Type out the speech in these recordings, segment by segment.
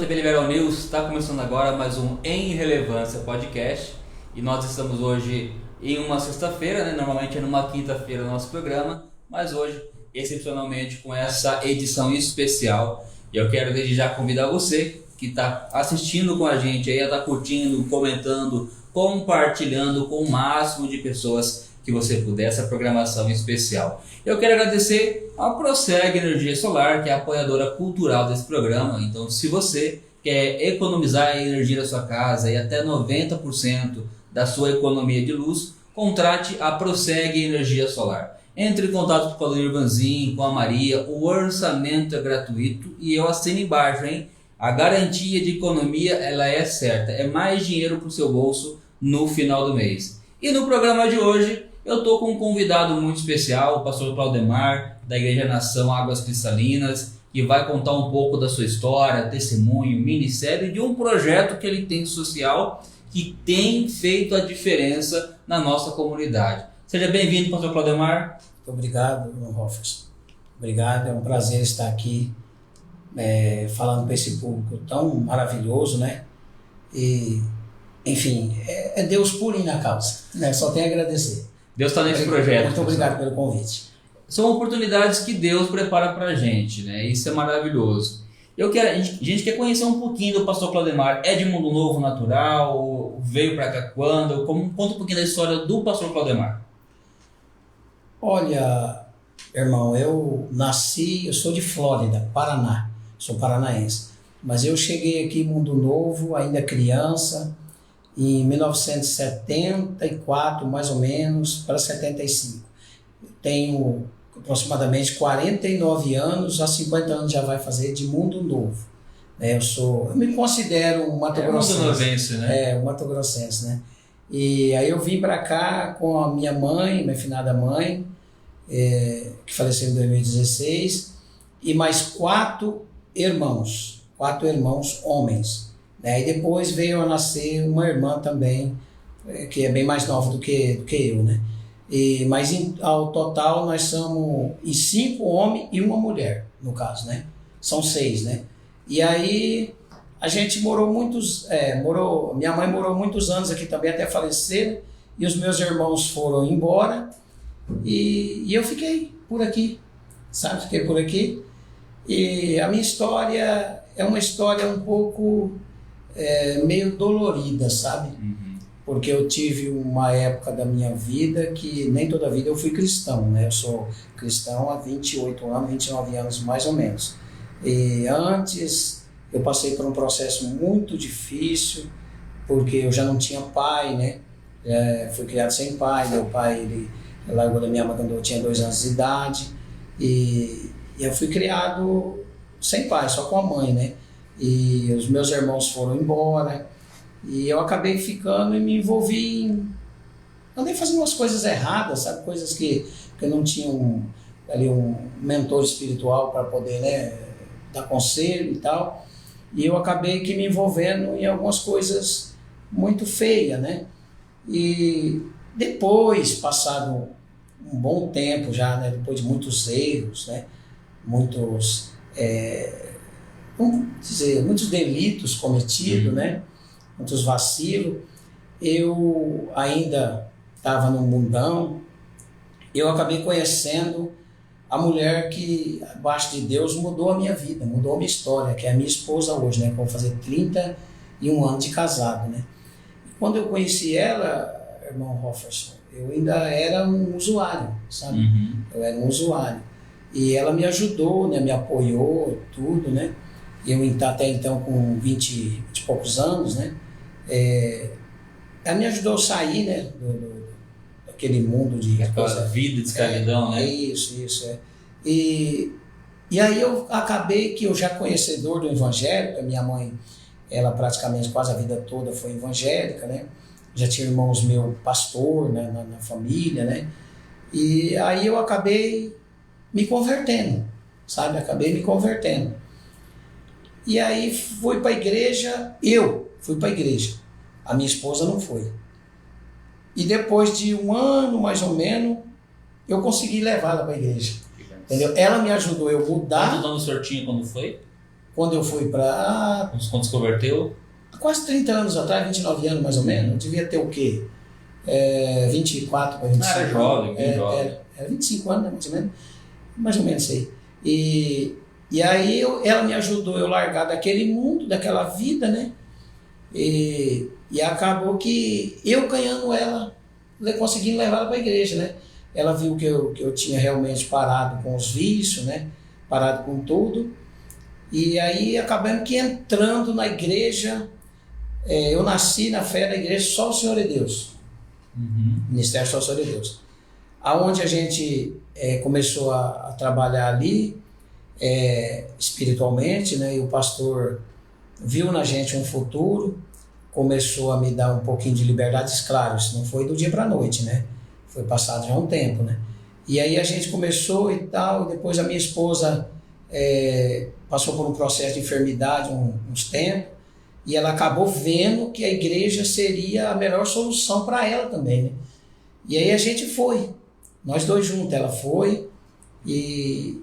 TV Liberal News, está começando agora mais um Em Relevância Podcast e nós estamos hoje em uma sexta-feira, né? Normalmente é numa quinta-feira o nosso programa, mas hoje, excepcionalmente, com essa edição especial. E eu quero desde já convidar você que está assistindo com a gente aí a estar curtindo, comentando, compartilhando com o máximo de pessoas que você puder essa programação especial. Eu quero agradecer a Proseg Energia Solar, que é a apoiadora cultural desse programa. Então, se você quer economizar a energia da sua casa e até 90% da sua economia de luz, contrate a Proseg Energia Solar. Entre em contato com o Alonir Vanzin, com a Maria, o orçamento é gratuito e eu assino embaixo, hein? A garantia de economia ela é certa, é mais dinheiro para o seu bolso no final do mês. E no programa de hoje eu estou com um convidado muito especial, o pastor Claudemar, da Igreja Nação Águas Cristalinas, que vai contar um pouco da sua história, testemunho, ministério, de um projeto que ele tem social que tem feito a diferença na nossa comunidade. Seja bem-vindo, pastor Claudemar. Muito obrigado, irmão Rofers. Obrigado, é um prazer estar aqui falando para esse público tão maravilhoso, né? E, enfim, é Deus purinho na causa, né? Só tenho a agradecer. Deus está nesse projeto. Muito obrigado pelo convite. São oportunidades que Deus prepara para a gente, né? Isso é maravilhoso. A gente quer conhecer um pouquinho do pastor Claudemar. É de Mundo Novo natural? Veio para cá quando? Conta um pouquinho da história do pastor Claudemar. Olha, irmão, eu sou de Flórida, Paraná, sou paranaense. Mas eu cheguei aqui em Mundo Novo, ainda criança, em 1974, mais ou menos, para 75. Tenho aproximadamente 49 anos, há 50 anos já vai fazer de Mundo Novo. Eu me considero um matogrossense. Mato-grossense, né? Um matogrossense, né? E aí eu vim para cá com a minha mãe, minha finada mãe, que faleceu em 2016, e mais quatro irmãos homens. E depois veio a nascer uma irmã também, que é bem mais nova do que eu, né? Mas ao total nós somos 5 homens e uma mulher, no caso, né? São 6, né? E aí a gente minha mãe morou muitos anos aqui também até falecer, e os meus irmãos foram embora e eu fiquei por aqui, sabe? Fiquei por aqui. E a minha história é uma história um pouco meio dolorida, sabe? Uhum. Porque eu tive uma época da minha vida que nem toda a vida eu fui cristão, né? Eu sou cristão há 28 anos, 29 anos mais ou menos. E antes eu passei por um processo muito difícil, porque eu já não tinha pai, né? Fui criado sem pai, meu pai ele largou da minha mãe quando eu tinha 2 anos de idade, e eu fui criado sem pai, só com a mãe, né? E os meus irmãos foram embora, e eu acabei ficando e me envolvi andei fazendo umas coisas erradas, sabe? Coisas que eu não tinha um mentor espiritual para poder, né, dar conselho e tal, e eu acabei que me envolvendo em algumas coisas muito feias, né? E depois, passado um bom tempo já, né, depois de muitos erros, né, muitos delitos cometidos, né, muitos vacilos, eu ainda estava no mundão, eu acabei conhecendo a mulher que, abaixo de Deus, mudou a minha vida, mudou a minha história, que é a minha esposa hoje, né, que eu vou fazer 31 anos de casado, né. E quando eu conheci ela, irmão Rofferson, eu ainda era um usuário, sabe? Uhum. Eu era um usuário. E ela me ajudou, né? Me apoiou, tudo, né? Eu até então com 20 e poucos anos, né? Ela me ajudou a sair, né? Daquele mundo de... Aquela vida de escravidão, né? Isso. E aí eu acabei que eu já conhecedor do evangelho, a minha mãe, ela praticamente quase a vida toda foi evangélica, né? Já tinha irmãos meu pastor, né, na família, né? E aí eu acabei me convertendo, sabe? Acabei me convertendo. E aí fui para a igreja, a minha esposa não foi. E depois de um ano, mais ou menos, eu consegui levá-la para a igreja. Entendeu? Ela me ajudou a eu mudar. Quantos anos o senhor tinha quando foi? quando eu fui para... Quando se converteu? Quase 30 anos atrás, 29 anos mais ou menos, eu devia ter o quê? 24 para 25. Era jovem, bem jovem. Era 25 anos, né, mais ou menos isso aí. E aí ela me ajudou eu largar daquele mundo, daquela vida, né? E acabou que eu ganhando ela, conseguindo levar ela para a igreja, né? Ela viu que eu tinha realmente parado com os vícios, né? Parado com tudo. E aí acabamos que entrando na igreja, eu nasci na fé da igreja Só o Senhor é Deus. Ministério Só o Senhor é Deus. Aonde a gente começou a trabalhar ali espiritualmente, né? E o pastor viu na gente um futuro, começou a me dar um pouquinho de liberdades, claro, isso não foi do dia para a noite, né? Foi passado já um tempo, né? E aí a gente começou e tal, e depois a minha esposa passou por um processo de enfermidade uns tempos, e ela acabou vendo que a igreja seria a melhor solução para ela também, né? E aí a gente foi, nós dois juntos, ela foi e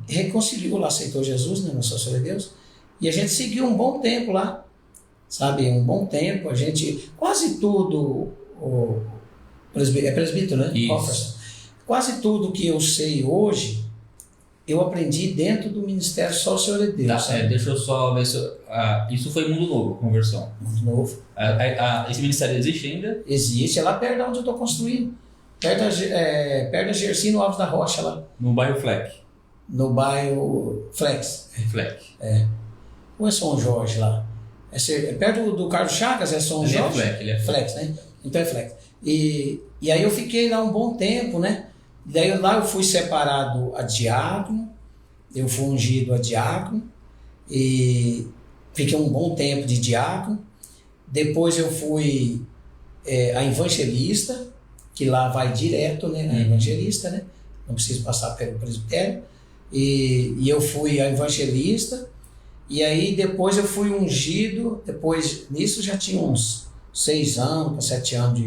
reconciliou lá, aceitou Jesus, né, Nossa Senhora de Deus, e a gente seguiu um bom tempo lá, sabe, um bom tempo, a gente, quase tudo, presbítero, né? Isso. Quase tudo que eu sei hoje, eu aprendi dentro do Ministério Só o Senhor é Deus. Deixa eu só ver se... isso foi Mundo Novo, conversão. Mundo Novo. Esse ministério existe ainda? Existe, é lá perto de onde eu estou construindo. Perto da Gersi, no Alves da Rocha, lá. No bairro Fleck? No bairro Flex. Fleck. Ou é São Jorge lá? Perto do Carlos Chagas, é São Jorge? Ele é Flex, né? Então é Flex. E aí eu fiquei lá um bom tempo, né? Daí lá eu fui separado a diácono, eu fui ungido a diácono, e fiquei um bom tempo de diácono. Depois eu fui a evangelista, que lá vai direto, né? A evangelista, né? Não preciso passar pelo presbitério. E eu fui a evangelista, e aí depois eu fui ungido, depois nisso já tinha uns 6 anos, 7 anos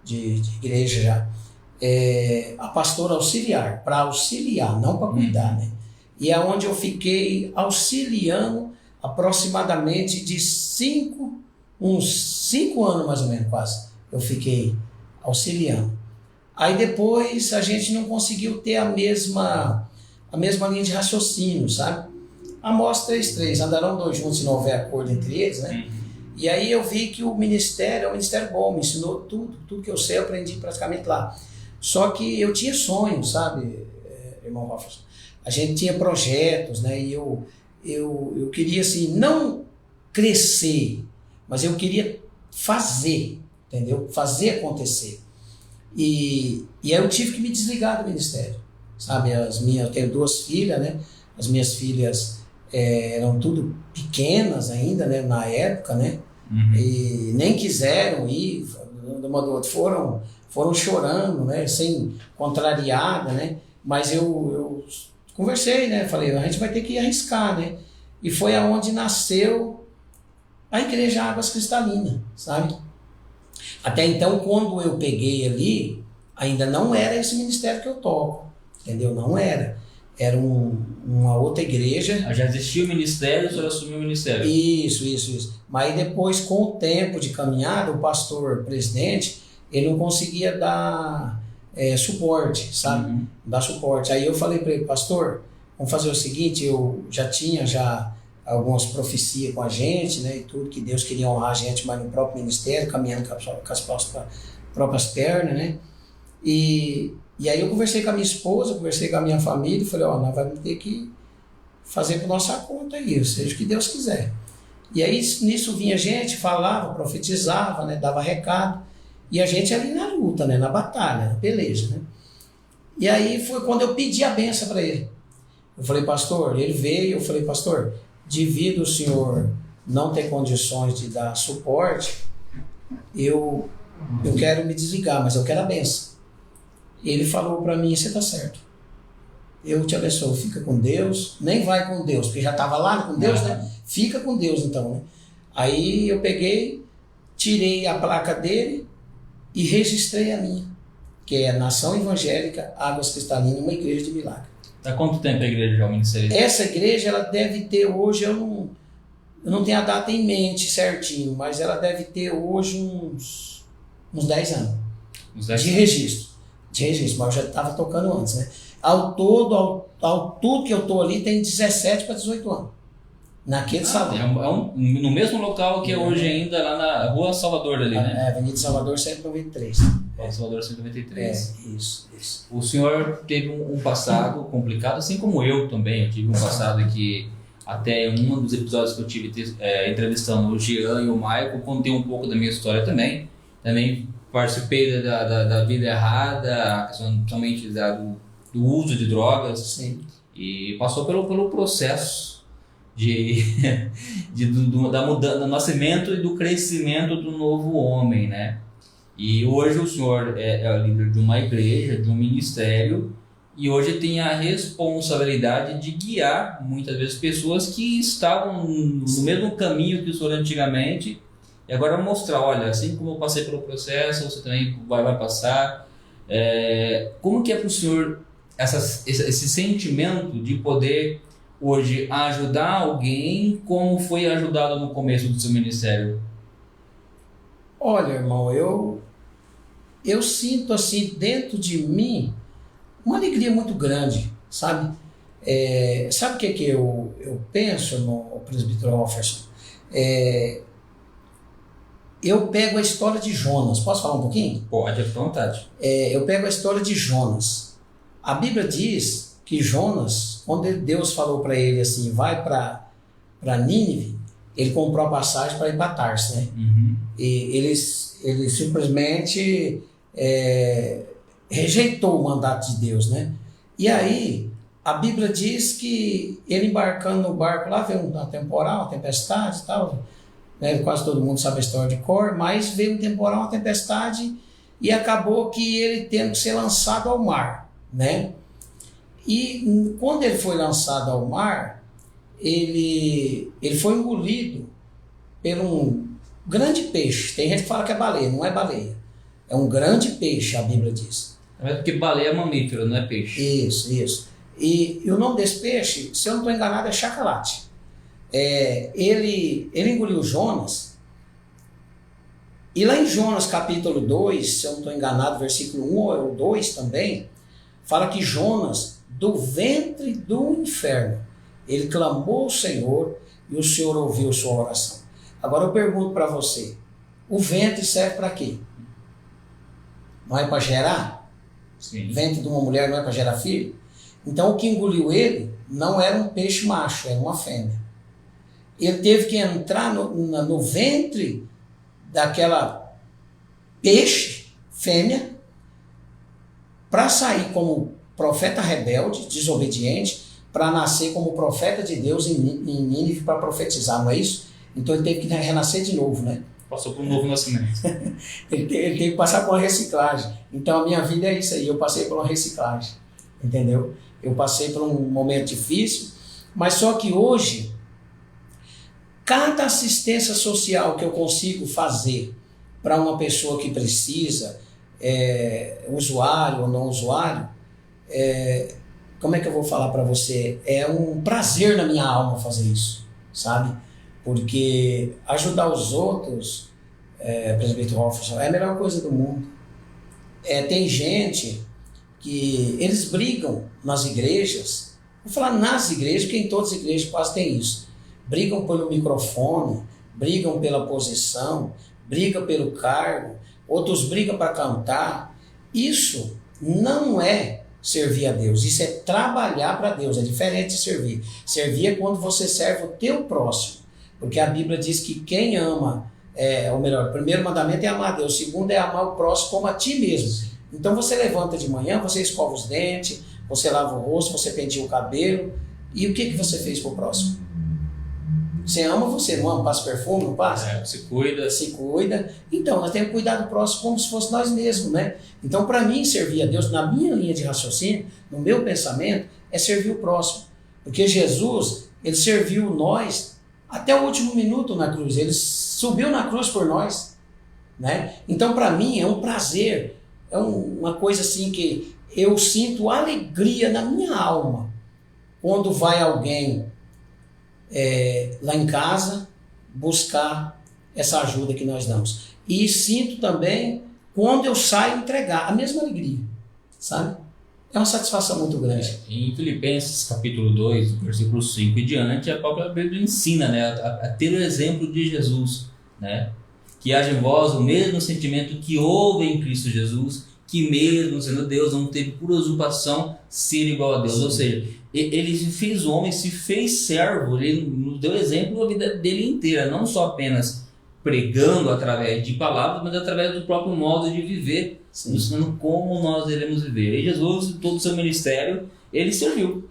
de igreja já. A pastora auxiliar, para auxiliar, não para cuidar, né? E é onde eu fiquei auxiliando aproximadamente de uns 5 anos mais ou menos, quase, eu fiquei auxiliando. Aí depois a gente não conseguiu ter a mesma linha de raciocínio, sabe? Amós 3:3, andarão dois juntos se não houver acordo entre eles, né? E aí eu vi que o ministério é um ministério bom, me ensinou tudo que eu sei, eu aprendi praticamente lá. Só que eu tinha sonhos, sabe, irmão Rafa? A gente tinha projetos, né? E eu queria, assim, não crescer, mas eu queria fazer, entendeu? Fazer acontecer. E aí eu tive que me desligar do ministério, sabe? Eu tenho 2 filhas, né? As minhas filhas eram tudo pequenas ainda, né? Na época, né? E nem quiseram ir, uma do outro, foram chorando, né? Sem contrariada, né? Mas eu conversei, né? Falei, a gente vai ter que arriscar, né? E foi aonde nasceu a Igreja Águas Cristalinas, sabe? Até então, quando eu peguei ali, ainda não era esse ministério que eu toco, entendeu? Não era. Era uma outra igreja. Já existia o ministério, o senhor assumiu o ministério? Isso. Mas depois, com o tempo de caminhada, o pastor presidente, ele não conseguia dar suporte, sabe? Dar suporte. Aí eu falei para ele, pastor, vamos fazer o seguinte, eu já tinha algumas profecias com a gente, né, e tudo, que Deus queria honrar a gente, mas no próprio ministério, caminhando com as próprias pernas, né? E aí eu conversei com a minha esposa, conversei com a minha família, e falei, nós vamos ter que fazer por nossa conta aí, seja o que Deus quiser. E aí nisso vinha gente, falava, profetizava, né, dava recado, e a gente ali na luta, né, na batalha, na peleja, né? E aí foi quando eu pedi a benção para ele. Eu falei, pastor, ele veio, eu falei, pastor, devido o senhor não ter condições de dar suporte, eu quero me desligar, mas eu quero a benção. Ele falou para mim, você está certo. Eu te abençoo, fica com Deus, nem vai com Deus, porque já estava lá com Deus, né? Fica com Deus então, né? Aí eu peguei, tirei a placa dele e registrei a minha, que é Nação Evangélica Águas Cristalinas, uma igreja de milagre. Há quanto tempo a igreja já é o ministério? Essa igreja, ela deve ter hoje, eu não tenho a data em mente certinho, mas ela deve ter hoje uns 10 anos. Uns 10 de anos. registro. De registro, mas eu já estava tocando antes, né? Ao tudo que eu estou ali tem 17 para 18 anos. Naquele salão. No mesmo local que é hoje ainda, lá na Rua Salvador ali, né? Avenida Salvador 193. Rua Salvador 193. Isso. O senhor teve um passado complicado, assim como eu também. Eu tive um passado que, até um dos episódios que eu tive entrevistando o Jean e o Michael, contei um pouco da minha história também. Também participei da vida errada, a questão principalmente do uso de drogas. Sim. E passou pelo processo da mudança, do nascimento e do crescimento do novo homem, né? E hoje o senhor é o líder de uma igreja, de um ministério, e hoje tem a responsabilidade de guiar, muitas vezes, pessoas que estavam no mesmo caminho que o senhor antigamente, e agora mostrar, olha, assim como eu passei pelo processo, você também vai passar. Como que é para o senhor esse sentimento de poder hoje ajudar alguém como foi ajudado no começo do seu ministério? Olha, irmão, eu sinto assim dentro de mim uma alegria muito grande, sabe? Sabe o que eu penso no presbítero Offerson? Eu pego a história de Jonas. Posso falar um pouquinho? Pode, à vontade. Eu pego a história de Jonas. A Bíblia diz que Jonas, quando Deus falou para ele assim, vai para Nínive, ele comprou a passagem para ir para Tarso, né? Uhum. E ele simplesmente rejeitou o mandato de Deus, né? E aí, a Bíblia diz que ele embarcando no barco lá, veio uma temporal, uma tempestade e tal, né? Quase todo mundo sabe a história de cor, mas veio um temporal, uma tempestade, e acabou que ele tendo que ser lançado ao mar, né? E quando ele foi lançado ao mar, ele foi engolido por um grande peixe. Tem gente que fala que é baleia, não é baleia. É um grande peixe, a Bíblia diz. É porque baleia é mamífero, não é peixe. Isso. E o nome desse peixe, se eu não estou enganado, é chacalate. Ele engoliu Jonas. E lá em Jonas capítulo 2, se eu não estou enganado, versículo 1 ou 2 também, fala que Jonas, do ventre do inferno, ele clamou ao Senhor e o Senhor ouviu sua oração. Agora eu pergunto para você, o ventre serve para quê? Não é para gerar? Sim. O ventre de uma mulher não é para gerar filho? Então o que engoliu ele não era um peixe macho, era uma fêmea. Ele teve que entrar no ventre daquela peixe fêmea para sair como profeta rebelde, desobediente, para nascer como profeta de Deus em Nínive para profetizar, não é isso? Então ele teve que renascer de novo, né? Passou por um novo nascimento. ele teve que passar por uma reciclagem. Então a minha vida é isso aí, eu passei por uma reciclagem, entendeu? Eu passei por um momento difícil, mas só que hoje, cada assistência social que eu consigo fazer para uma pessoa que precisa, usuário ou não usuário, como é que eu vou falar para você? É um prazer na minha alma fazer isso, sabe? Porque ajudar os outros, presbítero Offerson, é a melhor coisa do mundo. Tem gente que eles brigam nas igrejas, vou falar nas igrejas, porque em todas as igrejas quase tem isso. Brigam pelo microfone, brigam pela posição, brigam pelo cargo, outros brigam para cantar. Isso não é servir a Deus, isso é trabalhar para Deus, é diferente de servir. Servir é quando você serve o teu próximo, porque a Bíblia diz que quem ama, ou melhor, o primeiro mandamento é amar a Deus, o segundo é amar o próximo como a ti mesmo. Então você levanta de manhã, você escova os dentes, você lava o rosto, você penteia o cabelo, e o que você fez para o próximo? Você ama você, não ama? Passa perfume, não passa? Se cuida. Se cuida. Então, nós temos que cuidar do próximo como se fosse nós mesmos, né? Então, para mim, servir a Deus, na minha linha de raciocínio, no meu pensamento, é servir o próximo. Porque Jesus, ele serviu nós até o último minuto na cruz. Ele subiu na cruz por nós, né? Então, para mim, é um prazer. É uma coisa assim que eu sinto alegria na minha alma quando vai alguém lá em casa buscar essa ajuda que nós damos. E sinto também quando eu saio entregar a mesma alegria, sabe? É uma satisfação muito grande. Em Filipenses capítulo 2, versículo 5 e diante, a própria Bíblia ensina, né, a ter o exemplo de Jesus, né? Que haja em vós o mesmo sentimento que houve em Cristo Jesus, que mesmo sendo Deus não teve por usurpação ser igual a Deus. Sim. Ou seja, ele se fez homem, se fez servo, ele nos deu exemplo da vida dele inteira, não só apenas pregando através de palavras, mas através do próprio modo de viver, ensinando como nós devemos viver. E Jesus, todo o seu ministério, ele serviu,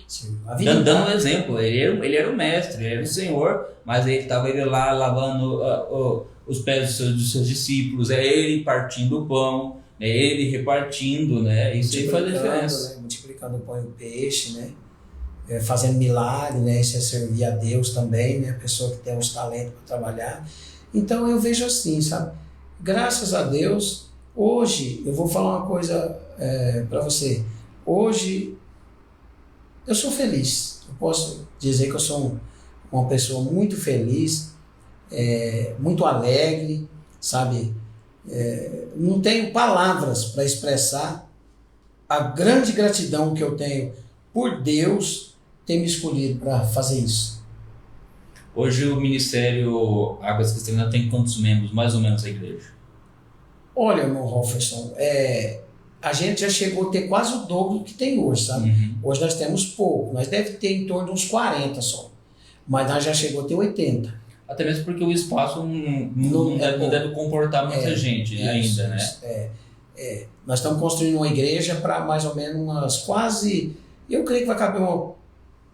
dando exemplo. Ele era o mestre, ele era o Senhor, mas ele estava lá lavando os pés dos seus discípulos, ele partindo o pão, ele repartindo, né? Isso aí faz a diferença. Né? Multiplicando o pão e o peixe, né? Fazendo milagre, né? Isso é servir a Deus também, né? A pessoa que tem os talentos para trabalhar. Então eu vejo assim, sabe? Graças a Deus, hoje, eu vou falar uma coisa para você. Hoje, eu sou feliz. Eu posso dizer que eu sou uma pessoa muito feliz, muito alegre, sabe? Não tenho palavras para expressar a grande gratidão que eu tenho por Deus ter me escolhido para fazer isso. Hoje o Ministério Águas Cristalinas tem quantos membros, mais ou menos, a igreja? Olha, irmão Rolferson, a gente já chegou a ter quase o dobro que tem hoje, sabe? Uhum. Hoje nós temos pouco, nós deve ter em torno de uns 40 só, mas nós já chegou a ter 80. Até mesmo porque o espaço não deve comportar muita gente ainda, né? Nós estamos construindo uma igreja para mais ou menos umas quase, eu creio que vai caber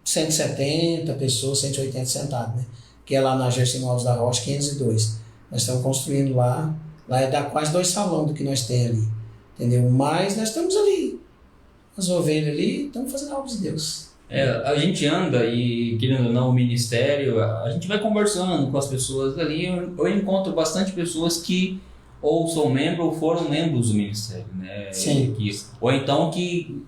170 pessoas, 180 sentados, né? Que é lá na Gerson Alves da Rocha, 502. Nós estamos construindo lá dá quase 2 salões do que nós temos ali, entendeu? Mas nós estamos ali, as ovelhas ali, estamos fazendo a obra de Deus. A gente anda e, querendo ou não, o ministério, a gente vai conversando com as pessoas ali. Eu encontro bastante pessoas que ou são membros ou foram membros do ministério, né? Sim. Ou então que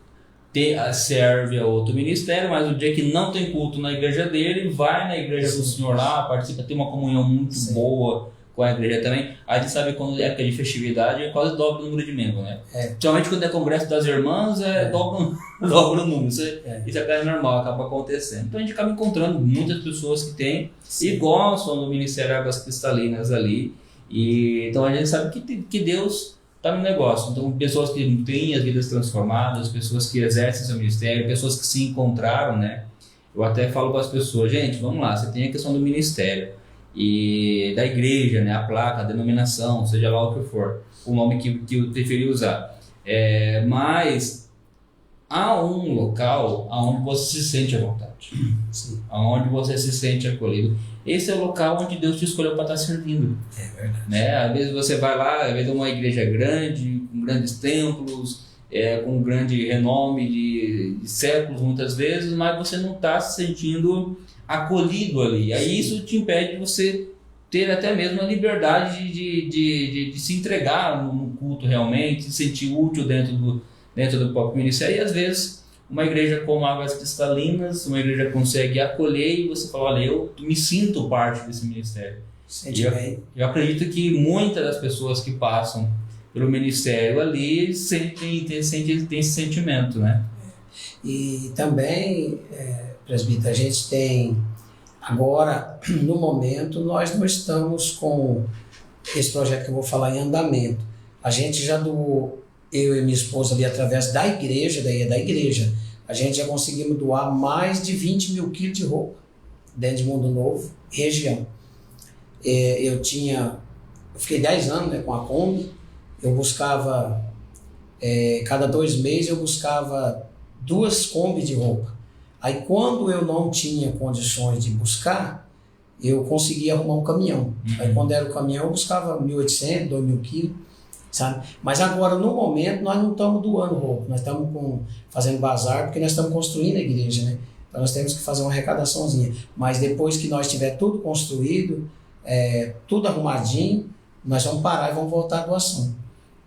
serve a outro ministério, mas o dia que não tem culto na igreja dele, vai na igreja do Senhor lá, participa, tem uma comunhão muito boa com a igreja também. A gente sabe que quando é época de festividade, quase dobra o número de membros, né? Principalmente quando é congresso das irmãs, dobra o número. Isso é normal, acaba acontecendo. Então a gente acaba encontrando muitas pessoas que têm e gostam do Ministério Águas Cristalinas ali. E então a gente sabe que Deus está no negócio. Então pessoas que têm as vidas transformadas, pessoas que exercem seu ministério, pessoas que se encontraram, né? Eu até falo para as pessoas, gente, vamos lá, você tem a questão do ministério e da igreja, né? A placa, a denominação, seja lá o que for, o nome que eu preferi usar. Mas há um local onde você se sente à vontade, onde você se sente acolhido. Esse é o local onde Deus te escolheu para estar servindo. É verdade. Né? Às vezes você vai lá, às vezes é uma igreja grande, com grandes templos, com um grande renome de séculos muitas vezes, mas você não está se sentindo acolhido ali. Aí isso te impede de você ter até mesmo a liberdade de se entregar no culto realmente, se sentir útil dentro do próprio ministério. E às vezes uma igreja como Águas Cristalinas, uma igreja consegue acolher e você fala, olha, eu me sinto parte desse ministério. Eu acredito que muitas das pessoas que passam pelo ministério ali têm esse sentimento, né? E também, presbítero, a gente tem agora, no momento, nós não estamos com esse projeto que eu vou falar em andamento. A gente já doou, eu e minha esposa ali, através da igreja, a gente já conseguimos doar mais de 20 mil quilos de roupa dentro de Mundo Novo, região. Eu fiquei 10 anos, né, com a Kombi, eu buscava, cada 2 meses eu buscava 2 Kombi de roupa. Aí quando eu não tinha condições de buscar, eu conseguia arrumar um caminhão. Aí quando era o caminhão eu buscava 1.800, 2.000 quilos, sabe? Mas agora no momento nós não estamos doando roupa, nós estamos fazendo bazar porque nós estamos construindo a igreja, né? Então nós temos que fazer uma arrecadaçãozinha. Mas depois que nós tiver tudo construído, tudo arrumadinho, nós vamos parar e vamos voltar à doação.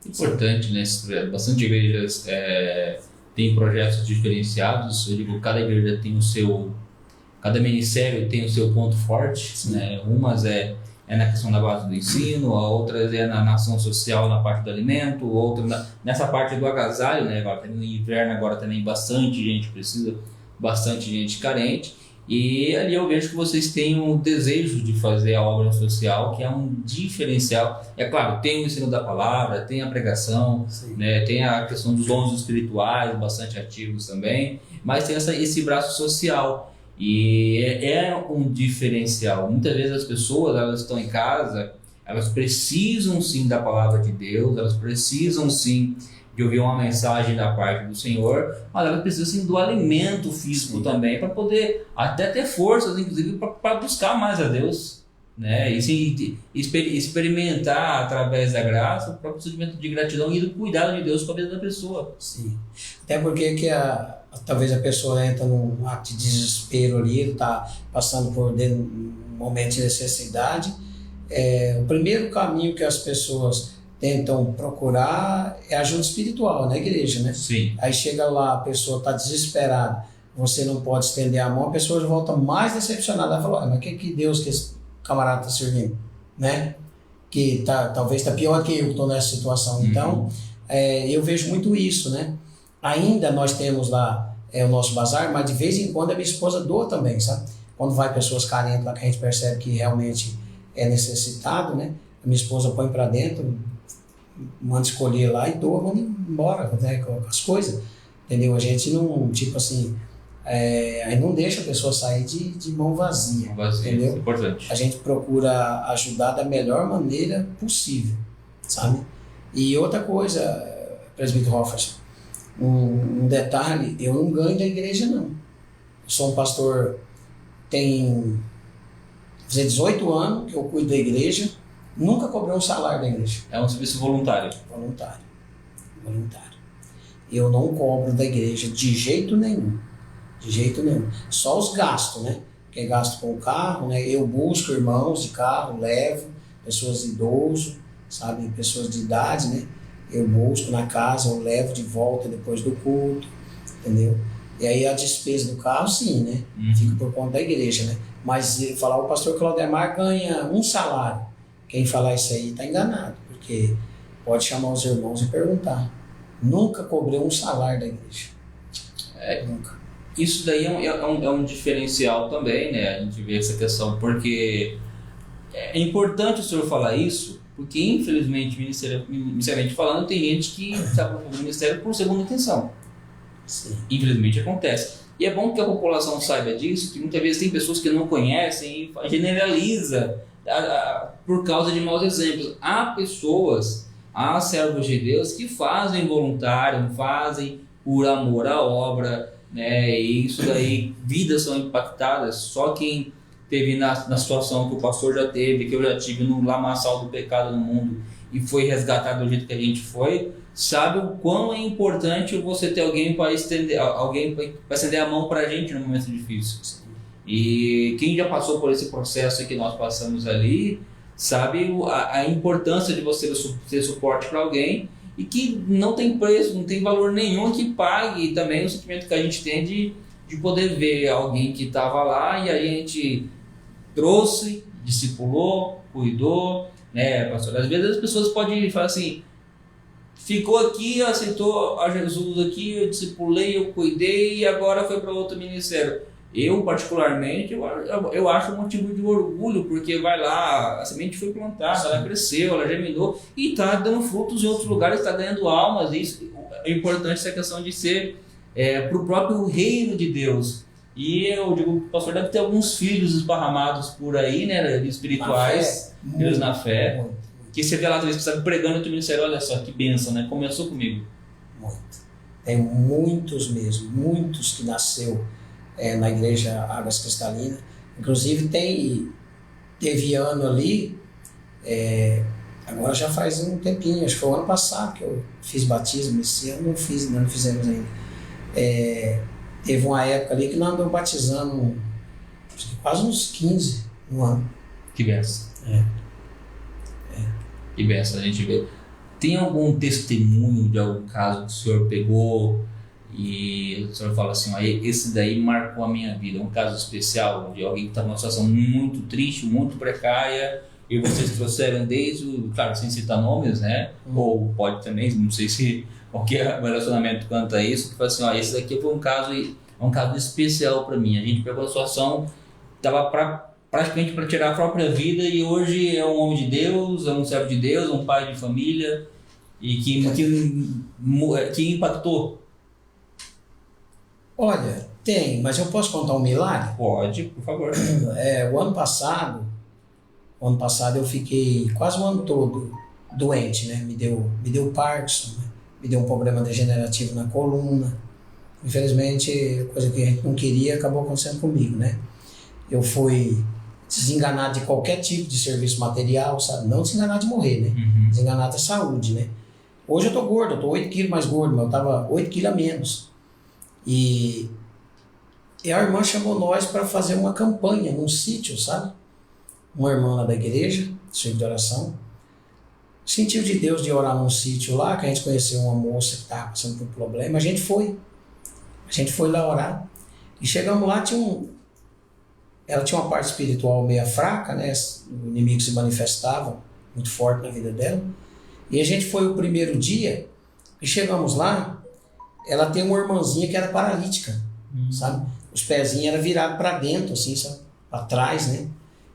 Importante, né? Bastante igrejas tem projetos diferenciados. Eu digo, cada igreja tem o seu, cada ministério tem o seu ponto forte, né? Umas é na questão da base do ensino, a outras é na ação social, na parte do alimento, outra nessa parte do agasalho, né? Agora no inverno, agora também bastante gente precisa, bastante gente carente. E ali eu vejo que vocês têm um desejo de fazer a obra social, que é um diferencial. É claro, tem o ensino da palavra, tem a pregação, né, tem a questão dos dons espirituais, bastante ativos também, mas tem esse braço social. E é um diferencial. Muitas vezes as pessoas, elas estão em casa, elas precisam sim da palavra de Deus, elas precisam sim de ouvir uma mensagem da parte do Senhor, mas ela precisa sim do alimento físico também, para poder até ter forças, inclusive, para buscar mais a Deus, né? E sim, experimentar através da graça o próprio sentimento de gratidão e do cuidado de Deus com a vida da pessoa. Sim. Até porque talvez a pessoa entra num ato de desespero ali, ele está passando por um momento de necessidade. O primeiro caminho que as pessoas tentam procurar é ajuda espiritual na igreja, né? Sim. Aí chega lá, a pessoa está desesperada, você não pode estender a mão, a pessoa volta mais decepcionada, ela fala, mas que Deus que esse camarada está servindo, né? Que talvez está pior que eu que estou nessa situação. Então, eu vejo muito isso, né? Ainda nós temos lá o nosso bazar, mas de vez em quando a minha esposa doa também, sabe? Quando vai pessoas carentes lá que a gente percebe que realmente é necessitado, né? A minha esposa põe para dentro, manda escolher lá e doa, vamos embora, né, com as coisas, entendeu? A gente não, tipo assim, aí não deixa a pessoa sair de mão vazia, entendeu? Isso é importante. A gente procura ajudar da melhor maneira possível, sabe? E outra coisa, presbítero Hoffert, um detalhe, eu não ganho da igreja não. Eu sou um pastor, tem 18 anos que eu cuido da igreja, nunca cobrei um salário da igreja. É um serviço voluntário. Voluntário. Eu não cobro da igreja de jeito nenhum. De jeito nenhum. Só os gastos, né? Quem gasta com o carro, né? Eu busco irmãos de carro, levo, pessoas idosas, sabe? Pessoas de idade, né? Eu busco na casa, eu levo de volta depois do culto, entendeu? E aí a despesa do carro, sim, né? Fica por conta da igreja, né? Mas falar, o pastor Claudemar ganha um salário. Quem falar isso aí está enganado, porque pode chamar os irmãos e perguntar. Nunca cobrei um salário da igreja. Nunca. Isso daí é um diferencial também, né? A gente vê essa questão, porque é importante o senhor falar isso, porque infelizmente, ministerialmente falando, tem gente que está procurando o ministério por segunda intenção. Sim. Infelizmente acontece. E é bom que a população saiba disso, que muitas vezes tem pessoas que não conhecem e generaliza por causa de maus exemplos. Há servos de Deus que fazem voluntário, fazem por amor à obra, né? E isso daí, vidas são impactadas. Só quem teve na situação que o pastor já teve, que eu já tive no lamaçal do pecado no mundo e foi resgatado do jeito que a gente foi, sabe o quão é importante você ter alguém para estender a mão para a gente no momento difícil. E quem já passou por esse processo que nós passamos ali, sabe a importância de você ter suporte para alguém e que não tem preço, não tem valor nenhum que pague também o sentimento que a gente tem de poder ver alguém que estava lá e a gente trouxe, discipulou, cuidou, né, pastor? Às vezes as pessoas podem falar assim, ficou aqui, aceitou a Jesus aqui, eu discipulei, eu cuidei e agora foi para outro ministério. Eu, particularmente, eu acho um motivo de orgulho, porque vai lá, a semente foi plantada, ela cresceu, ela germinou e está dando frutos em outros lugares, está ganhando almas. Isso é importante, essa questão de ser para o próprio reino de Deus. E eu digo, o pastor deve ter alguns filhos esparramados por aí, né, espirituais, filhos na fé, que você vê lá, talvez, que você está pregando no teu ministério, olha só que bênção, né? Começou comigo. Muito. Tem muitos mesmo, muitos que nasceu na igreja Águas Cristalinas. Inclusive teve ano ali, agora já faz um tempinho, acho que foi o ano passado que eu fiz batismo, esse ano não fizemos ainda. Teve uma época ali que nós andamos batizando quase uns 15 no ano. Que benção. Que benção a gente vê. Tem algum testemunho de algum caso que o senhor pegou e o senhor fala assim, ó, esse daí marcou a minha vida, um caso especial de alguém que está numa situação muito triste, muito precária, e vocês trouxeram desde, claro, sem citar nomes, né? Ou pode também, não sei se qualquer relacionamento quanto a isso, que fala assim, ó, esse daqui foi um caso especial para mim. A gente pegou a situação, estava praticamente para tirar a própria vida, e hoje é um homem de Deus, é um servo de Deus, um pai de família, e que impactou. Olha, tem, mas eu posso contar um milagre? Pode, por favor. O ano passado eu fiquei quase o ano todo doente, né? Me deu Parkinson, né? Me deu um problema degenerativo na coluna. Infelizmente, coisa que a gente não queria acabou acontecendo comigo, né? Eu fui desenganado de qualquer tipo de serviço material, sabe? Não desenganado de morrer, né? Desenganado da saúde, né? Hoje eu tô gordo, eu tô 8 quilos mais gordo, mas eu tava 8 quilos a menos. E a irmã chamou nós para fazer uma campanha num sítio, sabe? Uma irmã lá da igreja, centro de oração, sentiu de Deus de orar num sítio lá, que a gente conheceu uma moça que estava passando por um problema, a gente foi lá orar, e chegamos lá, ela tinha uma parte espiritual meio fraca, né? O inimigo se manifestava muito forte na vida dela, e a gente foi o primeiro dia, e chegamos lá, ela tem uma irmãzinha que era paralítica, sabe? Os pezinhos eram virados para dentro, assim, sabe? Para trás, né?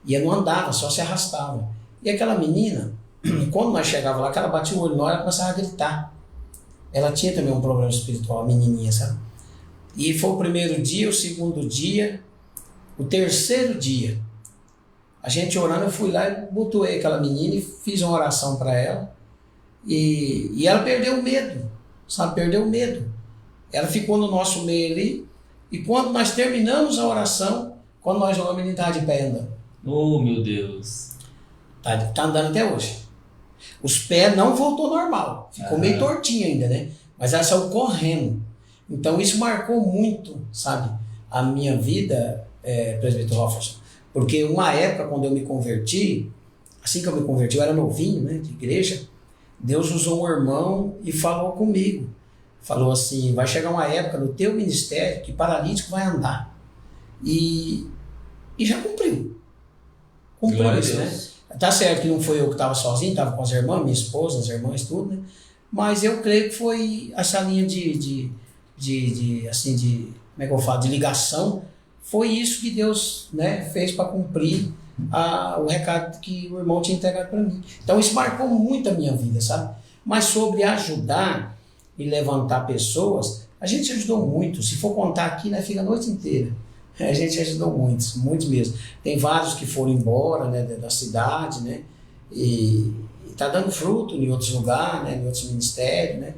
E ela não andava, só se arrastava. E aquela menina, quando nós chegávamos lá, que ela batia o olho nós, ela começava a gritar. Ela tinha também um problema espiritual, a menininha, sabe? E foi o primeiro dia, o segundo dia, o terceiro dia. A gente orando, eu fui lá e botuei aquela menina e fiz uma oração para ela. E ela perdeu o medo, sabe? Perdeu o medo. Ela ficou no nosso meio ali. E quando nós terminamos a oração, quando nós oramos, a menina estava de pé andando. Oh, meu Deus. Tá andando até hoje. Os pés não voltou normal. Ficou meio tortinho ainda, né? Mas ela saiu correndo. Então isso marcou muito, sabe? A minha vida, presbítero Hofferson. Porque uma época, quando eu me converti, assim que eu me converti, eu era novinho, né? De igreja. Deus usou um irmão e falou comigo. Falou assim, vai chegar uma época no teu ministério que paralítico vai andar. E já cumpriu. Cumpriu isso, né? Tá certo que não foi eu que estava sozinho, estava com as irmãs, minha esposa, as irmãs, tudo, né? Mas eu creio que foi essa linha assim, como é que eu falo, de ligação, foi isso que Deus, né, fez para cumprir o recado que o irmão tinha entregado para mim. Então isso marcou muito a minha vida, sabe? Mas sobre ajudar e levantar pessoas, a gente ajudou muito. Se for contar aqui, né, fica a noite inteira. A gente ajudou muitos mesmo. Tem vários que foram embora, né, da cidade, né, e está dando fruto em outros lugares, né, em outros ministérios, né,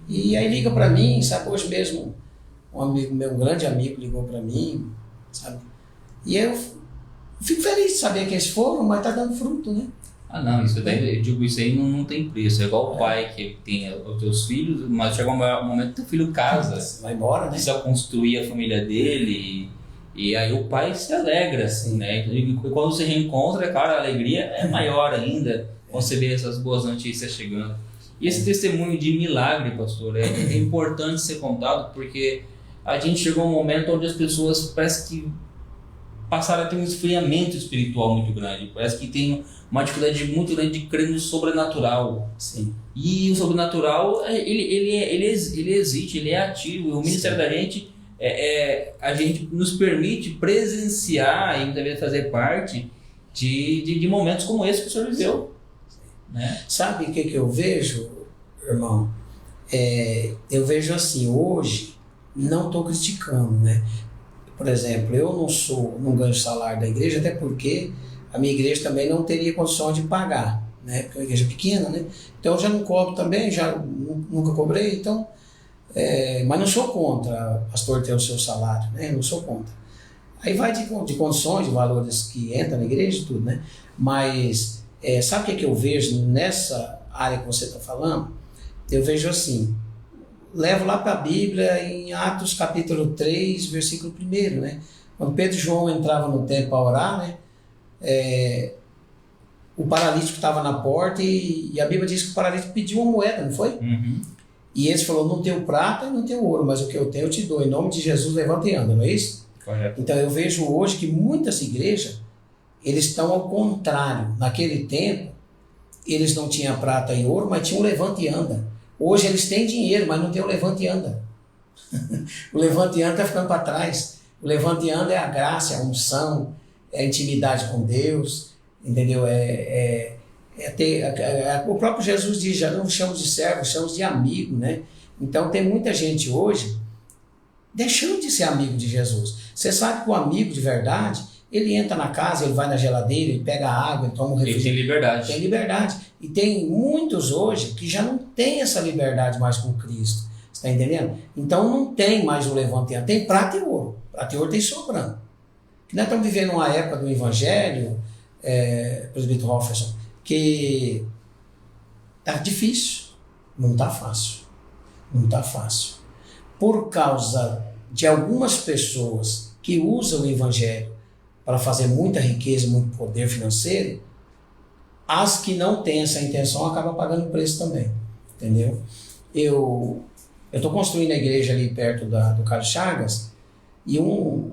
e aí liga para mim, sabe, hoje mesmo um amigo meu, um grande amigo, ligou para mim, sabe, e eu fico feliz de saber que eles foram, mas está dando fruto, né. Ah, não, isso daí, eu digo, isso aí não tem preço. É igual o pai que tem os teus filhos, mas chega um momento que teu filho casa, vai embora, né, precisa construir a família dele. E aí o pai se alegra, assim, né? E quando você reencontra, cara, a alegria é maior ainda quando você vê essas boas notícias chegando. E esse testemunho de milagre, pastor, é importante ser contado, porque a gente chegou a um momento onde as pessoas parece que passaram a ter um esfriamento espiritual muito grande. Parece que tem uma dificuldade muito grande de crer no sobrenatural. Sim. E o sobrenatural, ele existe, ele é ativo. E o ministério da gente... a gente nos permite presenciar e também fazer parte de momentos como esse que o senhor viveu, né? Sabe o que eu vejo, irmão? Eu vejo assim, hoje não estou criticando, né? Por exemplo, eu não ganho salário da igreja, até porque a minha igreja também não teria condição de pagar, né? Porque é uma igreja pequena, né? Então eu já não cobro também, já nunca cobrei, então... mas não sou contra pastor ter o seu salário, né? Não sou contra. Aí vai de condições, de valores que entram na igreja e tudo, né? Mas sabe o que eu vejo nessa área que você está falando? Eu vejo assim, levo lá para a Bíblia em Atos capítulo 3, versículo 1, né? Quando Pedro e João entravam no templo para orar, né? O paralítico estava na porta e a Bíblia diz que o paralítico pediu uma moeda, não foi? Uhum. E eles falaram, não tenho prata e não tenho ouro, mas o que eu tenho eu te dou. Em nome de Jesus, levanta e anda, não é isso? Correto. Então eu vejo hoje que muitas igrejas, eles estão ao contrário. Naquele tempo, eles não tinham prata e ouro, mas tinham o levanta e anda. Hoje eles têm dinheiro, mas não tem o levanta e anda. O levanta e anda está ficando para trás. O levanta e anda é a graça, é a unção, é a intimidade com Deus, entendeu? O próprio Jesus diz, já não chamamos de servo, chamamos de amigo, né? Então tem muita gente hoje deixando de ser amigo de Jesus. Você sabe que o amigo de verdade, ele entra na casa, ele vai na geladeira, ele pega água, ele toma um refrigerante. Ele tem liberdade. Tem liberdade. E tem muitos hoje que já não tem essa liberdade mais com Cristo. Você está entendendo? Então não tem mais o levanta e anda. Tem prata e ouro. Prata e ouro tem sobrando. Nós estamos vivendo uma época do Evangelho, presbítero Hofferson, que está difícil. Não está fácil. Não está fácil. Por causa de algumas pessoas que usam o Evangelho para fazer muita riqueza, muito poder financeiro, as que não têm essa intenção acabam pagando preço também, entendeu? Eu estou construindo a igreja ali perto do Carlos Chagas e o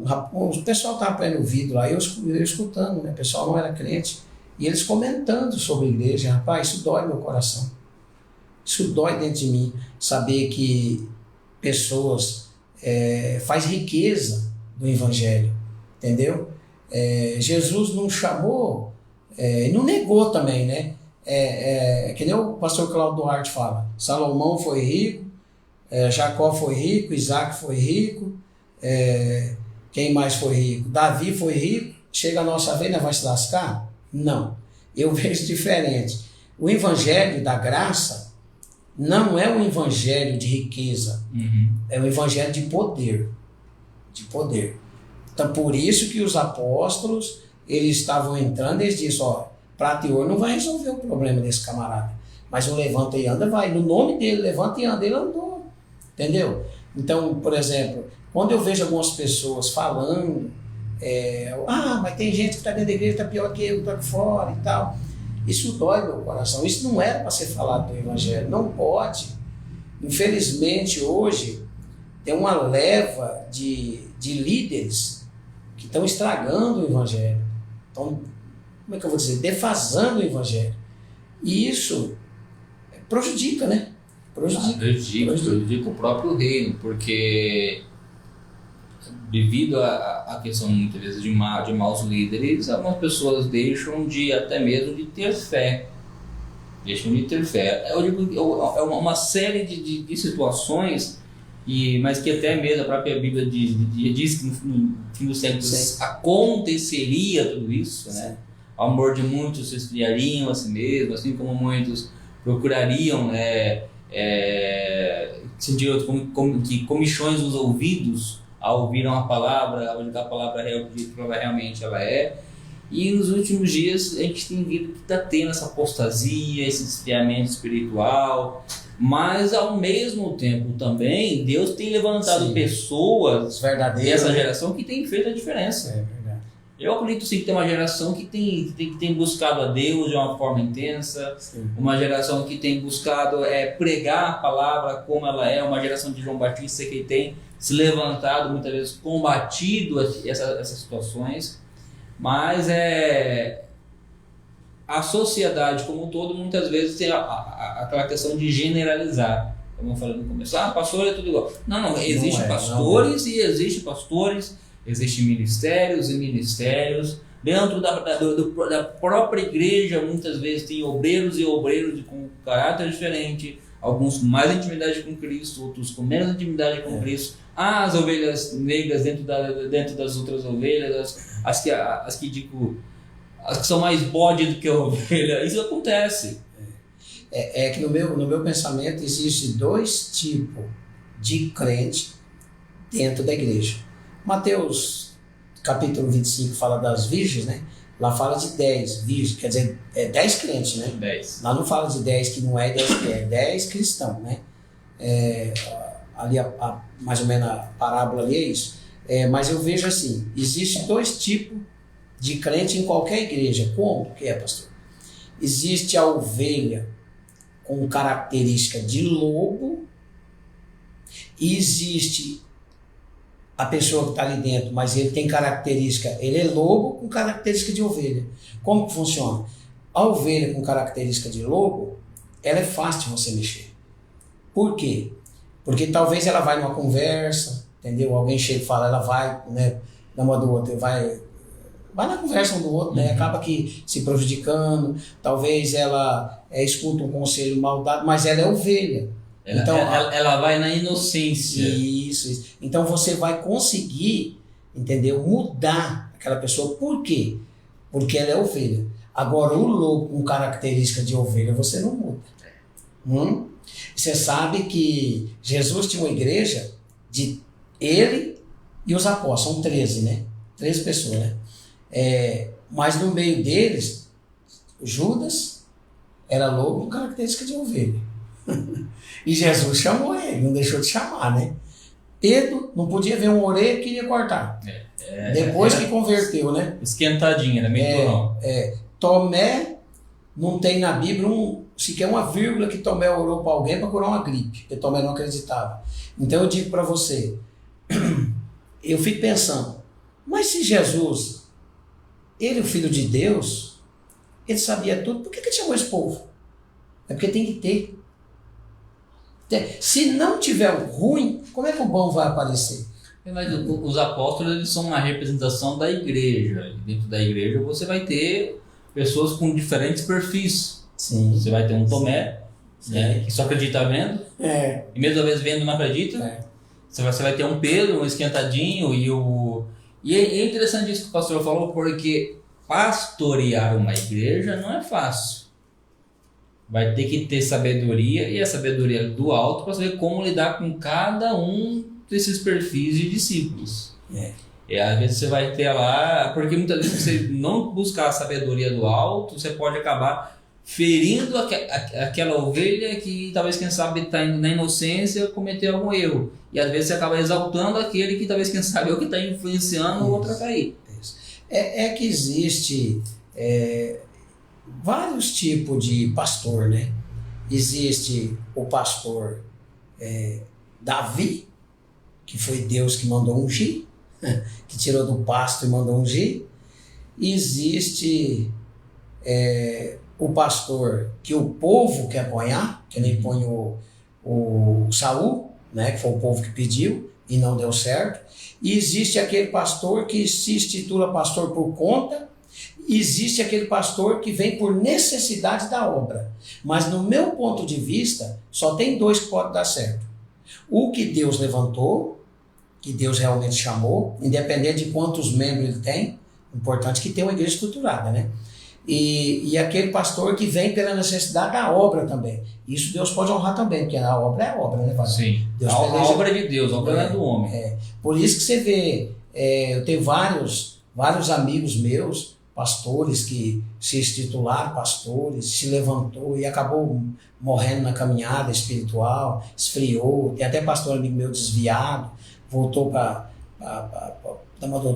pessoal estava prendendo o vidro lá, eu escutando, né? O pessoal não era crente, e eles comentando sobre a igreja. Rapaz, isso dói meu coração, isso dói dentro de mim, saber que pessoas faz riqueza do Evangelho, entendeu? Jesus não chamou, não negou também, né? Que nem o pastor Cláudio Duarte fala, Salomão foi rico, Jacó foi rico, Isaac foi rico, quem mais foi rico? Davi foi rico, chega a nossa vez, nós vamos se lascar? Não, eu vejo diferente. O Evangelho da graça não é um evangelho de riqueza, é um evangelho de poder, Então por isso que os apóstolos, eles estavam entrando e eles disseram, ó, prata e ouro não vai resolver o problema desse camarada, mas o levanta e anda vai, no nome dele, levanta e anda, ele andou, entendeu? Então, por exemplo, quando eu vejo algumas pessoas falando, mas tem gente que está dentro da igreja, está pior que eu, está aqui fora e tal, isso dói meu coração, isso não era para ser falado do evangelho, não pode. Infelizmente hoje tem uma leva de líderes que estão estragando o evangelho, estão, como é que eu vou dizer, defasando o evangelho, e isso prejudica, né? Prejudica o próprio reino, porque devido à questão muitas vezes de maus líderes, algumas pessoas deixam até mesmo de ter fé. Eu digo, é uma série de situações, mas que até mesmo a própria Bíblia diz que no fim dos séculos aconteceria tudo isso, né? O amor de muitos se esfriariam a si mesmo, assim como muitos procurariam sentiram que comichões nos ouvidos ao ouvir a palavra, ao ouvir a palavra realmente ela é. E nos últimos dias a gente tem visto que está tendo essa apostasia, esse esfriamento espiritual, mas ao mesmo tempo também Deus tem levantado pessoas dessa geração que têm feito a diferença. É verdade. Eu acredito sim que tem uma geração que tem buscado a Deus de uma forma intensa, uma geração que tem buscado pregar a palavra como ela é, uma geração de João Batista que tem se levantado, muitas vezes combatido essas situações, mas a sociedade como um todo muitas vezes tem aquela questão de generalizar, como eu falei no começo, pastor é tudo igual. Não, existem pastores e existem pastores, existem ministérios e ministérios, dentro da própria igreja muitas vezes tem obreiros e obreiros com caráter diferente, alguns com mais intimidade com Cristo, outros com menos intimidade com Cristo. As ovelhas negras dentro das outras ovelhas, as que são mais bode do que ovelha. Isso acontece. Que no meu pensamento existe dois tipos de crente dentro da igreja. Mateus capítulo 25 fala das virgens, né? Lá fala de 10 virgens, quer dizer, 10 crentes, né? 10. Lá não fala de 10 que não é 10 que é, 10 cristãos, né? Ali mais ou menos a parábola ali é isso. Mas eu vejo assim, existe dois tipos de crente em qualquer igreja. Como que é, pastor? Existe a ovelha com característica de lobo e existe a pessoa que está ali dentro, mas ele tem característica, ele é lobo com característica de ovelha. Como que funciona? A ovelha com característica de lobo, ela é fácil de você mexer. Por quê? Porque talvez ela vai numa conversa, entendeu? Alguém chega e fala, ela vai, né, na uma do outro, vai na conversa um do outro, né? Acaba que se prejudicando, talvez ela escuta um conselho mal dado, mas ela é ovelha. Então, ela vai na inocência. Isso. Então você vai conseguir, entendeu? Mudar aquela pessoa. Por quê? Porque ela é ovelha. Agora, o lobo com característica de ovelha, você não muda. Você sabe que Jesus tinha uma igreja de ele e os apóstolos, são 13, né? 13 pessoas, né? Mas no meio deles, Judas era lobo com característica de ovelha. E Jesus chamou ele, não deixou de chamar, né? Pedro não podia ver uma orelha, queria cortar. Depois que converteu, né? Esquentadinha, era meio torrão. Tomé, não tem na Bíblia sequer uma vírgula que Tomé orou para alguém para curar uma gripe, porque Tomé não acreditava. Então eu digo para você, eu fico pensando, mas se Jesus, ele o Filho de Deus, ele sabia tudo, por que ele chamou esse povo? É porque tem que ter. Se não tiver o ruim, como é que o bom vai aparecer? Mas os apóstolos, eles são uma representação da igreja. Dentro da igreja você vai ter pessoas com diferentes perfis. Sim. Você vai ter um Tomé, né, que só acredita vendo. E mesmo às vezes vendo não acredita. Você vai ter um Pedro, um esquentadinho e é interessante isso que o pastor falou, porque pastorear uma igreja não é fácil. Vai ter que ter sabedoria, e a sabedoria do alto para saber como lidar com cada um desses perfis de discípulos. Às vezes você vai ter lá, porque muitas vezes você não buscar a sabedoria do alto, você pode acabar ferindo aquela ovelha que talvez, quem sabe, está indo na inocência, cometer algum erro. E às vezes você acaba exaltando aquele que talvez, quem sabe, é o que está influenciando o outro a cair. Que existe vários tipos de pastor, né? Existe o pastor Davi, que foi Deus que mandou ungir, que tirou do pasto e mandou ungir. Existe o pastor que o povo quer apanhar, que nem põe o Saul, né? Que foi o povo que pediu e não deu certo. E existe aquele pastor que se institula pastor por conta. Existe aquele pastor que vem por necessidade da obra. Mas no meu ponto de vista, só tem dois que podem dar certo. O que Deus levantou, que Deus realmente chamou, independente de quantos membros ele tem, importante que tenha uma igreja estruturada, né? E aquele pastor que vem pela necessidade da obra também. Isso Deus pode honrar também, porque a obra é a obra, né, pastor? Sim, a obra é de Deus, a obra não é do homem. Por isso que você vê, eu tenho vários amigos meus, pastores que se intitularam pastores, se levantou e acabou morrendo na caminhada espiritual, esfriou. Tem até pastor amigo meu desviado, voltou para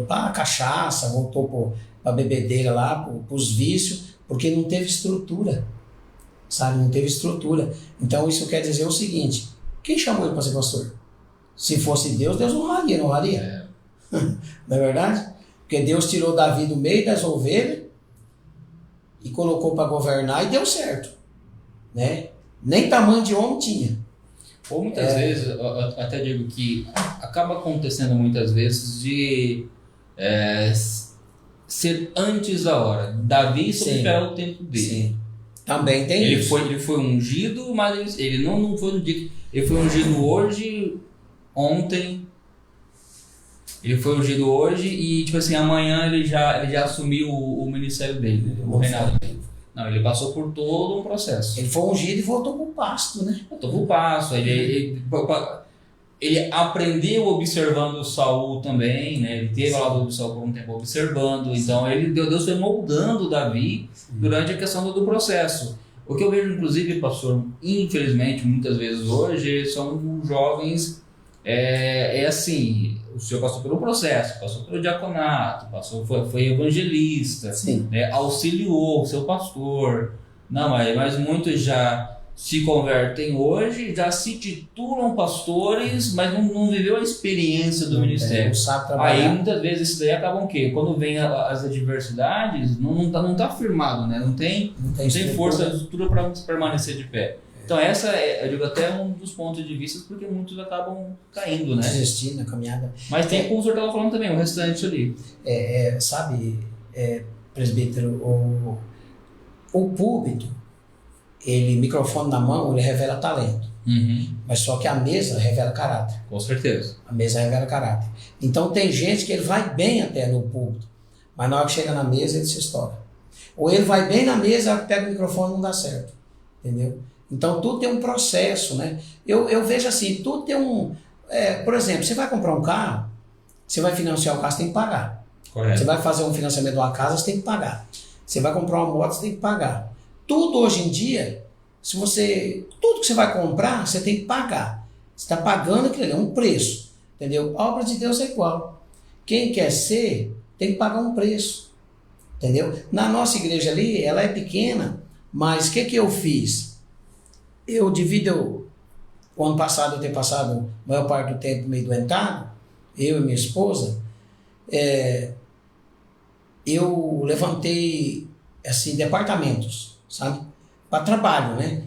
a cachaça, voltou para a bebedeira lá, para os vícios, porque não teve estrutura, sabe? Não teve estrutura. Então isso quer dizer o seguinte, quem chamou ele para ser pastor? Se fosse Deus, Deus honraria, não honraria? Não é verdade? Porque Deus tirou Davi do meio das ovelhas e colocou para governar e deu certo, né? Nem tamanho de homem tinha. Ou muitas vezes, eu até digo que acaba acontecendo muitas vezes de ser antes da hora. Davi só esperar o tempo dele. Sim. Também tem isso. Ele foi ungido, mas ele não foi ungido. Ele foi ungido hoje, ontem. Ele foi ungido hoje e, tipo assim, amanhã ele já assumiu o ministério dele, o reinado dele. Não, ele passou por todo um processo. Ele foi ungido e voltou pro pasto, né? Voltou pro pasto. Ele aprendeu observando Saul também, né? Ele teve lá do Saul por um tempo observando. Então, Deus foi moldando Davi durante a questão do processo. O que eu vejo, inclusive, pastor, infelizmente, muitas vezes hoje, são jovens... assim, o senhor passou pelo processo, passou pelo diaconato, foi evangelista, né, auxiliou o seu pastor, não, mas muitos já se convertem hoje, já se titulam pastores, mas não viveu a experiência do ministério. Aí muitas vezes isso daí acaba o quê? Quando vem as adversidades, não tá firmado, né? Não tem força, estrutura para permanecer de pé. Então essa é, eu digo, até um dos pontos de vista, porque muitos acabam caindo, né? Desistindo na caminhada. Mas tem, como o senhor estava falando também, o restante ali. Presbítero, o púlpito, microfone na mão, ele revela talento. Mas só que a mesa revela caráter. Com certeza. A mesa revela caráter. Então tem gente que ele vai bem até no púlpito, mas na hora que chega na mesa ele se estoura. Ou ele vai bem na mesa, pega o microfone e não dá certo. Entendeu? Então tudo tem um processo, né? Eu vejo assim, tudo tem um... por exemplo, você vai comprar um carro, você vai financiar o carro, você tem que pagar. Correto. Você vai fazer um financiamento de uma casa, você tem que pagar. Você vai comprar uma moto, você tem que pagar. Tudo hoje em dia, tudo que você vai comprar, você tem que pagar. Você está pagando aquilo ali, é um preço. Entendeu? A obra de Deus é igual. Quem quer ser, tem que pagar um preço. Entendeu? Na nossa igreja ali, ela é pequena, mas o que eu fiz? Eu divido, o ano passado eu tenho passado a maior parte do tempo meio doentado, eu e minha esposa, eu levantei assim, departamentos, sabe? Para trabalho, né?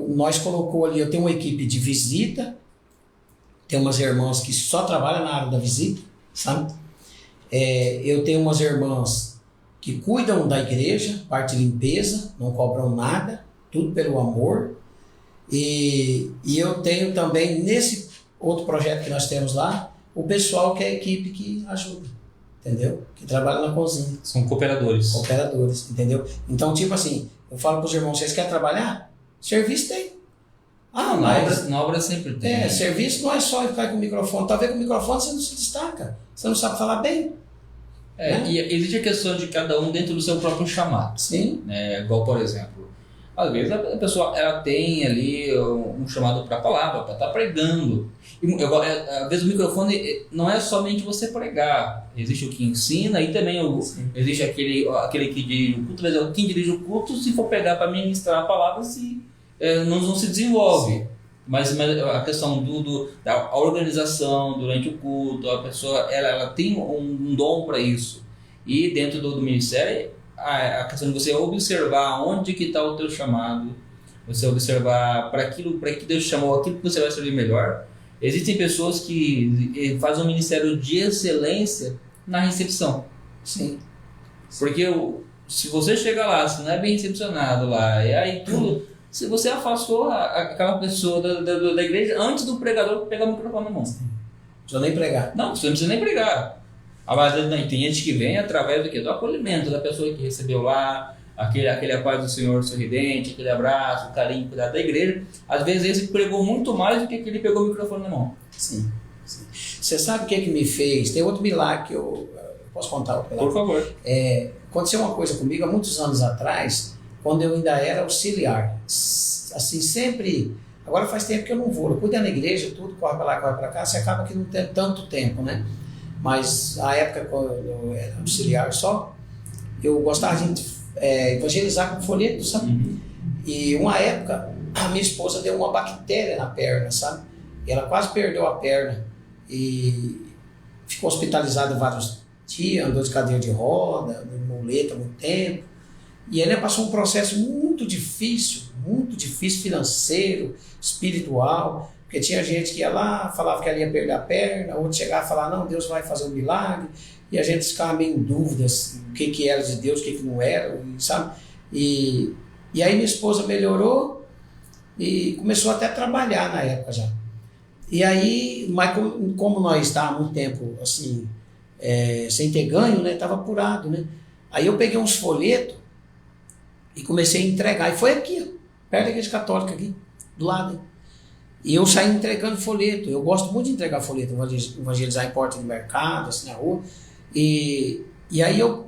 Nós colocou ali, eu tenho uma equipe de visita, tem umas irmãs que só trabalham na área da visita, sabe? Eu tenho umas irmãs que cuidam da igreja, parte de limpeza, não cobram nada, tudo pelo amor. E eu tenho também, nesse outro projeto que nós temos lá, o pessoal que é a equipe que ajuda. Entendeu? Que trabalha na cozinha. São cooperadores. Cooperadores, entendeu? Então, tipo assim, eu falo para os irmãos, vocês querem trabalhar? Serviço tem. Na obra sempre tem. Serviço não é só ficar com o microfone. Talvez com o microfone você não se destaca. Você não sabe falar bem. Né? E existe a questão de cada um dentro do seu próprio chamado. Sim. Igual, por exemplo, às vezes a pessoa ela tem ali um chamado para a palavra, para estar pregando. Às vezes o microfone não é somente você pregar, existe o que ensina e também existe aquele que dirige o culto. Quem dirige o culto, se for pegar para ministrar a palavra, não se desenvolve. Mas a questão da organização durante o culto, a pessoa ela tem um dom para isso. E dentro do ministério, a questão de você observar onde que está o teu chamado, você observar para que Deus chamou, aquilo que você vai servir melhor. Existem pessoas que fazem um ministério de excelência na recepção. Sim. Porque se você chega lá, se não é bem recepcionado lá, e aí tudo, se você afastou aquela pessoa da igreja antes do pregador pegar o microfone na mão. Não precisa nem pregar. Não, você não precisa nem pregar. Mas tem gente que vem através do quê? Do acolhimento da pessoa que recebeu lá, aquele a paz do Senhor sorridente, aquele abraço, o carinho, cuidado da igreja. Às vezes esse pregou muito mais do que aquele pegou o microfone na mão. Sim. Você sabe o que me fez? Tem outro milagre que eu posso contar outro milagre? Por favor. Aconteceu uma coisa comigo há muitos anos atrás, quando eu ainda era auxiliar. Assim, sempre... Agora faz tempo que eu não vou. Eu cuido na igreja, tudo, corre para lá, corre para cá, você acaba que não tem tanto tempo, né? Mas a época quando eu era auxiliar só, eu gostava de evangelizar com folheto, sabe? Uhum. E uma época a minha esposa deu uma bactéria na perna, sabe? E ela quase perdeu a perna e ficou hospitalizada vários dias, andou de cadeira de roda, muleta há muito tempo. E ela passou um processo muito difícil financeiro, espiritual. Porque tinha gente que ia lá, falava que ela ia perder a perna, outro chegava e falava, não, Deus vai fazer um milagre, e a gente ficava meio em dúvidas, o que era de Deus, o que não era, sabe? E aí minha esposa melhorou e começou até a trabalhar na época já. E aí, mas como nós estávamos há muito tempo assim, sem ter ganho, né, estava apurado, né? Aí eu peguei uns folhetos e comecei a entregar, e foi aqui, perto da igreja católica aqui, do lado, hein? E eu saí entregando folheto. Eu gosto muito de entregar folheto, evangelizar em porta de mercado, assim na rua. E aí eu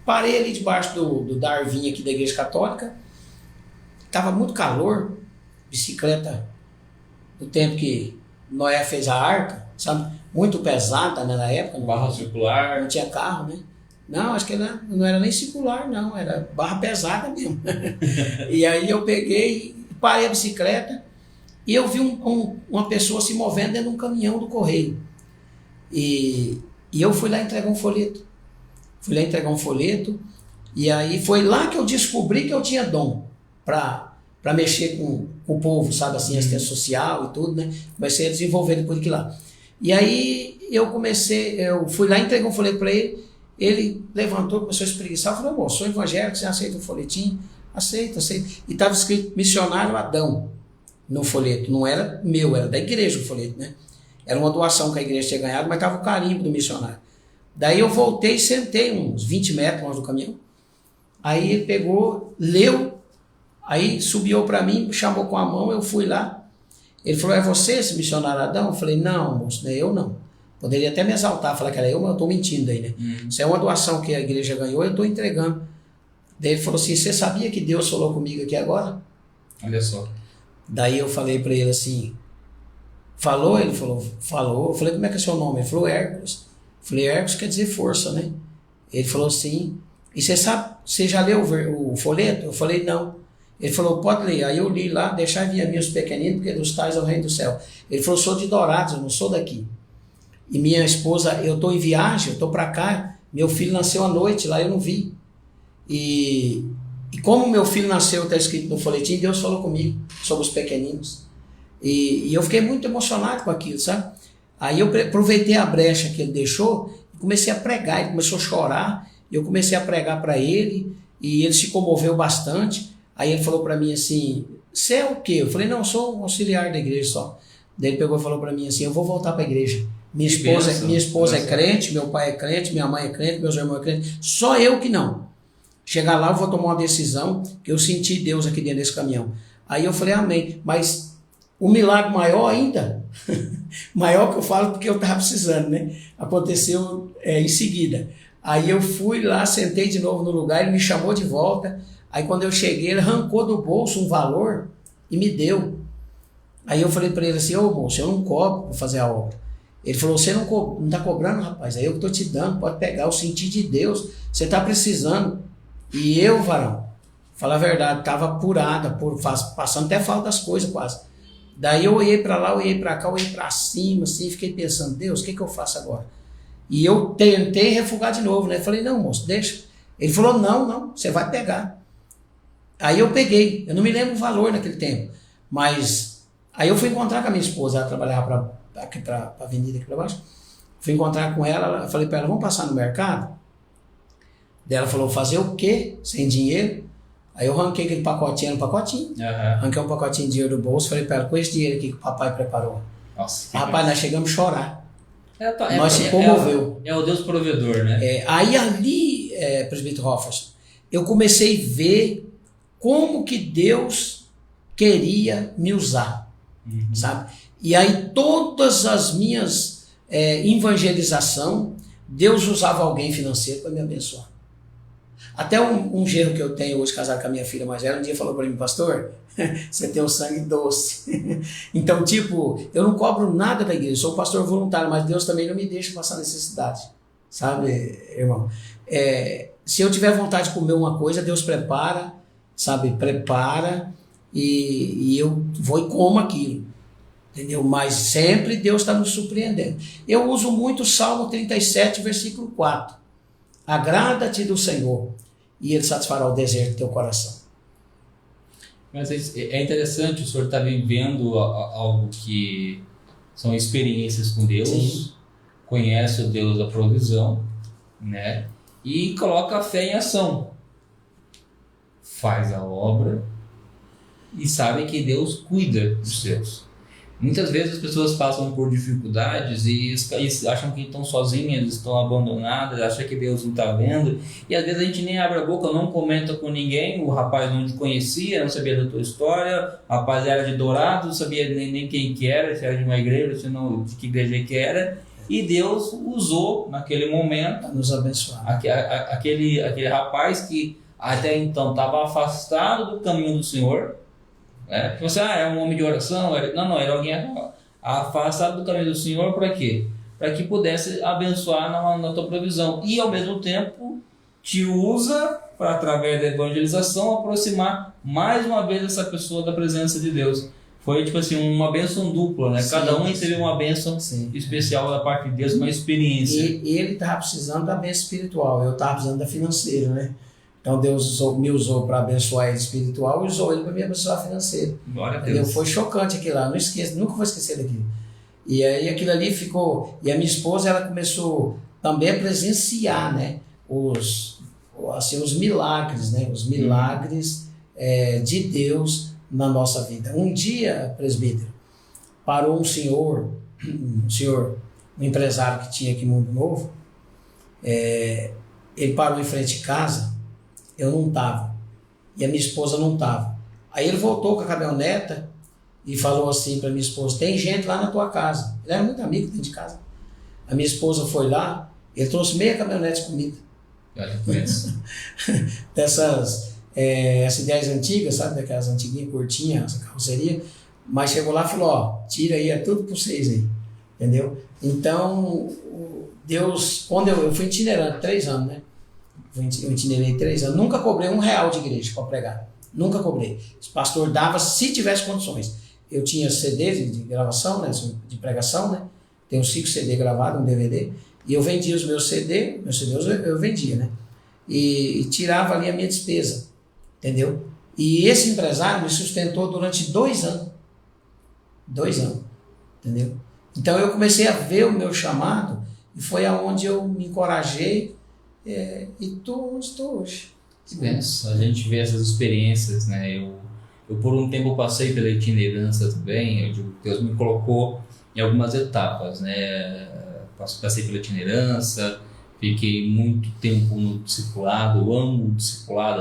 parei ali debaixo do Darwin aqui da igreja católica. Tava muito calor, bicicleta do tempo que Noé fez a arca, sabe? Muito pesada, né, na época. Barra circular. Não tinha carro, né? Não, acho que não era nem circular, não. Era barra pesada mesmo. E aí eu peguei, parei a bicicleta e eu vi uma pessoa se movendo dentro de um caminhão do correio. E eu fui lá entregar um folheto. E aí foi lá que eu descobri que eu tinha dom para mexer com o povo, sabe, assim, assistência social e tudo, né? Comecei a desenvolver depois de lá. E aí eu fui lá, entreguei um folheto para ele, ele levantou, começou a espreguiçar, eu falei, amor, sou evangélico, você aceita o folhetinho? Aceita. E estava escrito missionário Adão no folheto, não era meu, era da igreja o folheto, né? Era uma doação que a igreja tinha ganhado, mas estava o carimbo do missionário. Daí eu voltei e sentei uns 20 metros longe do caminhão. Aí ele pegou, leu, aí subiu para mim, chamou com a mão, eu fui lá. Ele falou, é você esse missionário Adão? Eu falei, não, moço, não é eu não. Poderia até me exaltar, falar que era eu, mas eu estou mentindo aí, né? Isso é uma doação que a igreja ganhou, eu estou entregando. Daí ele falou assim, você sabia que Deus falou comigo aqui agora? Olha só. Daí eu falei para ele assim, falou? Ele falou, falou. Eu falei, como é que é seu nome? Ele falou, Hércules. Eu falei, Hércules quer dizer força, né? Ele falou assim, e você sabe, você já leu o folheto? Eu falei, não. Ele falou, pode ler. Aí eu li lá, deixar vir a mim os pequeninos, porque dos tais é o reino do céu. Ele falou, sou de Dourados, eu não sou daqui. E minha esposa, eu estou em viagem, eu estou para cá, meu filho nasceu à noite, lá eu não vi. E como meu filho nasceu, está escrito no folhetim, Deus falou comigo sobre os pequeninos. E eu fiquei muito emocionado com aquilo, sabe? Aí eu aproveitei a brecha que ele deixou e comecei a pregar. Ele começou a chorar, e eu comecei a pregar para ele, e ele se comoveu bastante. Aí ele falou para mim assim, você é o quê? Eu falei, não, eu sou um auxiliar da igreja só. Daí ele pegou e falou para mim assim, eu vou voltar para a igreja. Minha esposa é crente, meu pai é crente, minha mãe é crente, meus irmãos é crente, só eu que não. Chegar lá eu vou tomar uma decisão, que eu senti Deus aqui dentro desse caminhão. Aí eu falei, amém, mas o milagre maior ainda, maior que eu falo porque eu estava precisando, né? Aconteceu em seguida. Aí eu fui lá, sentei de novo no lugar, ele me chamou de volta. Aí quando eu cheguei, ele arrancou do bolso um valor e me deu. Aí eu falei para ele assim, ô moço, eu não cobro para fazer a obra. Ele falou, você não está cobrando, rapaz, aí eu que estou te dando, pode pegar, eu senti de Deus, você está precisando. E eu, varão, falar a verdade, estava apurada, passando até falta das coisas quase. Daí eu olhei para lá, olhei para cá, olhei para cima, assim, fiquei pensando, Deus, o que eu faço agora? E eu tentei refugar de novo, né? Falei, não, moço, deixa. Ele falou, não, você vai pegar. Aí eu peguei, eu não me lembro o valor naquele tempo, mas aí eu fui encontrar com a minha esposa, ela trabalhava aqui para a avenida aqui para baixo, fui encontrar com ela, falei para ela, vamos passar no mercado? Daí ela falou, fazer o quê? Sem dinheiro? Aí eu arranquei aquele pacotinho, arranquei um pacotinho de dinheiro do bolso, falei para ela, com esse dinheiro aqui que o papai preparou. Nossa. Rapaz, nós chegamos a chorar. Nós se comoveu. É o Deus provedor, né? Aí ali, presbítero Hoffers, eu comecei a ver como que Deus queria me usar, sabe? E aí todas as minhas evangelização, Deus usava alguém financeiro para me abençoar. Até um genro que eu tenho hoje, casado com a minha filha mais velha, um dia falou para mim, pastor, você tem o sangue doce. Então, tipo, eu não cobro nada da igreja, sou um pastor voluntário, mas Deus também não me deixa passar necessidade, sabe, irmão? Se eu tiver vontade de comer uma coisa, Deus prepara, sabe, e eu vou e como aquilo, entendeu? Mas sempre Deus está nos surpreendendo. Eu uso muito o Salmo 37, versículo 4. Agrada-te do Senhor, e Ele satisfará o desejo do teu coração. Mas é interessante, o senhor está vivendo algo que são experiências com Deus, sim, conhece o Deus da provisão, né? E coloca a fé em ação. Faz a obra e sabe que Deus cuida dos seus. Muitas vezes as pessoas passam por dificuldades e acham que estão sozinhas, estão abandonadas, acham que Deus não está vendo. E às vezes a gente nem abre a boca, não comenta com ninguém. O rapaz não te conhecia, não sabia da tua história. O rapaz era de Dourados, não sabia nem quem que era, se era de uma igreja, se não, de que igreja que era. E Deus usou naquele momento para nos abençoar. Aquele rapaz que até então estava afastado do caminho do Senhor. Você é um homem de oração? Não, era alguém afastado do caminho do Senhor. Para quê? Para que pudesse abençoar na tua provisão e ao mesmo tempo te usa para, através da evangelização, aproximar mais uma vez essa pessoa da presença de Deus. Foi tipo assim, uma bênção dupla, né? Sim, cada um recebeu uma bênção especial da parte de Deus, uma experiência. E ele estava precisando da bênção espiritual, eu estava precisando da financeira, né? Então Deus me usou para abençoar ele espiritual e usou ele para me abençoar financeiro. Glória a Deus. Foi chocante aquilo lá, não esqueço, nunca vou esquecer daquilo. E aí aquilo ali ficou, e a minha esposa ela começou também a presenciar, né? Os milagres, né? Os milagres de Deus na nossa vida. Um dia, presbítero, parou um empresário que tinha aqui em Mundo Novo, ele parou em frente de casa, eu não estava, e a minha esposa não estava. Aí ele voltou com a caminhoneta e falou assim para minha esposa, tem gente lá na tua casa. Ele era muito amigo dentro de casa. A minha esposa foi lá, ele trouxe meia caminhonete de comida. Olha, conheço. Dessas S10 antigas, sabe? Daquelas antiguinhas, curtinhas, essa carroceria. Mas chegou lá e falou, ó, tira aí, é tudo para vocês aí. Entendeu? Então, Deus, quando eu fui itinerante 3 anos, né? Eu itinerei 3 anos, nunca cobrei R$1 de igreja para pregar. Nunca cobrei. O pastor dava se tivesse condições. Eu tinha CD de gravação, né? De pregação, né? Tenho 5 CD gravados, um DVD. E eu vendia os meus CDs eu vendia, né? E tirava ali a minha despesa. Entendeu? E esse empresário me sustentou durante 2 anos. 2 anos. Entendeu? Então eu comecei a ver o meu chamado e foi aonde eu me encorajei e estou onde estou hoje. Que benção. A gente vê essas experiências, né? Eu por um tempo passei pela itinerância também. Deus me colocou em algumas etapas, né? Passei pela itinerância, fiquei muito tempo no discipulado. Eu amo o discipulado,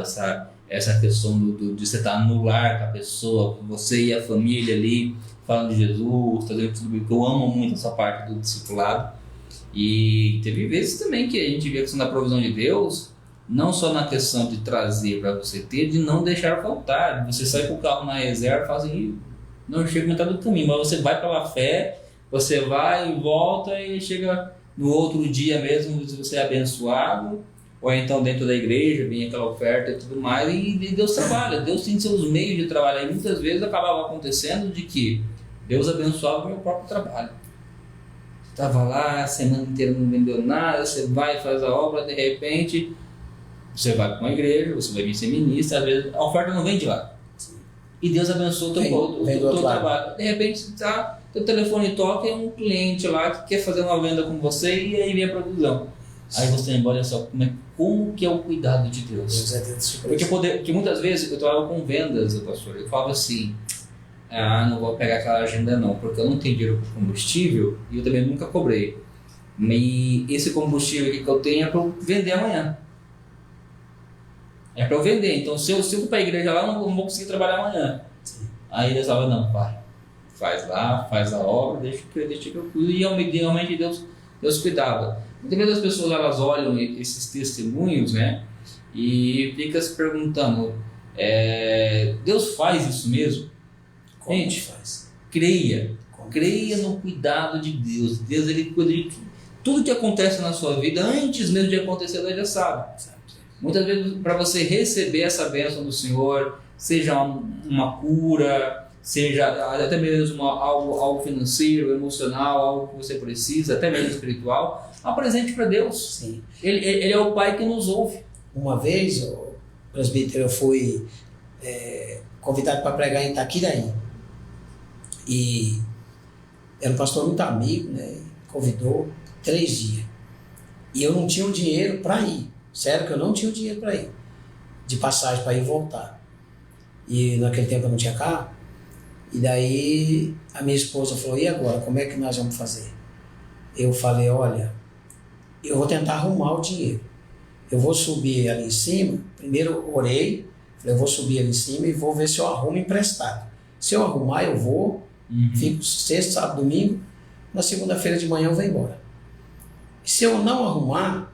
essa questão de você estar no lar com a pessoa, você e a família ali, falando de Jesus, fazendo tudo isso. Eu amo muito essa parte do discipulado. E teve vezes também que a gente vê a questão da provisão de Deus, não só na questão de trazer para você ter, de não deixar faltar. Você sai com o carro na reserva e fala assim, não chega metade do caminho, mas você vai pela fé, você vai e volta e chega no outro dia mesmo, você é abençoado, ou então dentro da igreja vem aquela oferta e tudo mais, e Deus trabalha, Deus tem seus meios de trabalhar, e muitas vezes acabava acontecendo de que Deus abençoava o meu próprio trabalho. Estava lá, a semana inteira não vendeu nada, você vai e faz a obra, de repente você vai para uma igreja, você vai vir ser ministro, às vezes a oferta não vem de lá. E Deus abençoa o teu trabalho. De repente teu telefone toca e é um cliente lá que quer fazer uma venda com você e aí vem a produção. Aí você lembra, olha só, como que é o cuidado de Deus. Porque muitas vezes eu trabalho com vendas, pastor, eu falo assim, não vou pegar aquela agenda não, porque eu não tenho dinheiro para combustível e eu também nunca cobrei. E esse combustível aqui que eu tenho é para eu vender amanhã. É para eu vender, então se eu for para a igreja lá, eu não vou conseguir trabalhar amanhã. Sim. Aí Deus fala, não, pai, faz lá, faz a obra, deixa que eu cuido. E realmente Deus cuidava. Muitas vezes as pessoas elas olham esses testemunhos, né, e ficam se perguntando, Deus faz isso mesmo? Como gente, faz? Creia no cuidado de Deus. Deus ele cuida de tudo que acontece na sua vida, antes mesmo de acontecer, Ele já sabe. Muitas vezes, para você receber essa bênção do Senhor, seja uma cura, seja até mesmo algo financeiro, emocional, algo que você precisa, até mesmo espiritual, apresente para Deus. Sim. Ele é o Pai que nos ouve. Uma vez, presbítero, eu fui convidado para pregar em Itaquiraí. E era um pastor muito amigo, né? Convidou 3 dias. E eu não tinha o dinheiro para ir. Sério que eu não tinha o dinheiro para ir. De passagem para ir e voltar. E naquele tempo eu não tinha carro. E daí a minha esposa falou, e agora, como é que nós vamos fazer? Eu falei, olha, eu vou tentar arrumar o dinheiro. Eu vou subir ali em cima, primeiro orei, falei, eu vou subir ali em cima e vou ver se eu arrumo emprestado. Se eu arrumar, eu vou, fico sexta, sábado, domingo, na segunda-feira de manhã eu vou embora. E se eu não arrumar,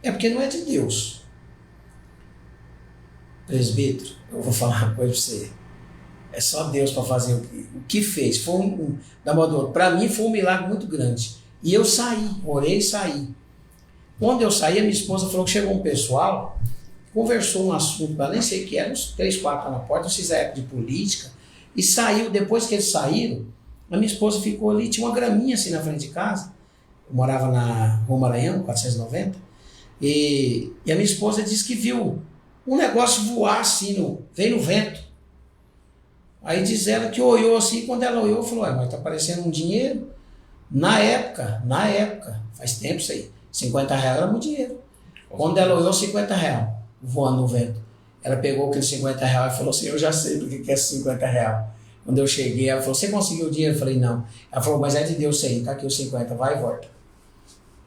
é porque não é de Deus. Presbítero, eu vou falar uma coisa para você. É só Deus para fazer o que fez. Foi para mim foi um milagre muito grande. E eu saí, orei e saí. Quando eu saí, a minha esposa falou que chegou um pessoal, conversou um assunto, eu nem sei o que era, uns 3, 4 na porta, vocês época de política, e saiu, depois que eles saíram, a minha esposa ficou ali, tinha uma graminha assim na frente de casa, eu morava na Rua Maranhão, 490, e a minha esposa disse que viu um negócio voar assim, veio no vento. Aí diz ela que olhou assim, quando ela olhou, falou, mas tá parecendo um dinheiro. Na época, faz tempo isso aí, 50 reais era muito dinheiro. Quando ela olhou, 50 reais, voando no vento. Ela pegou aqueles 50 reais e falou assim, eu já sei do que é 50 reais. Quando eu cheguei, ela falou, você conseguiu o dinheiro? Eu falei, não. Ela falou, mas é de Deus isso aí, tá aqui os 50, vai e volta.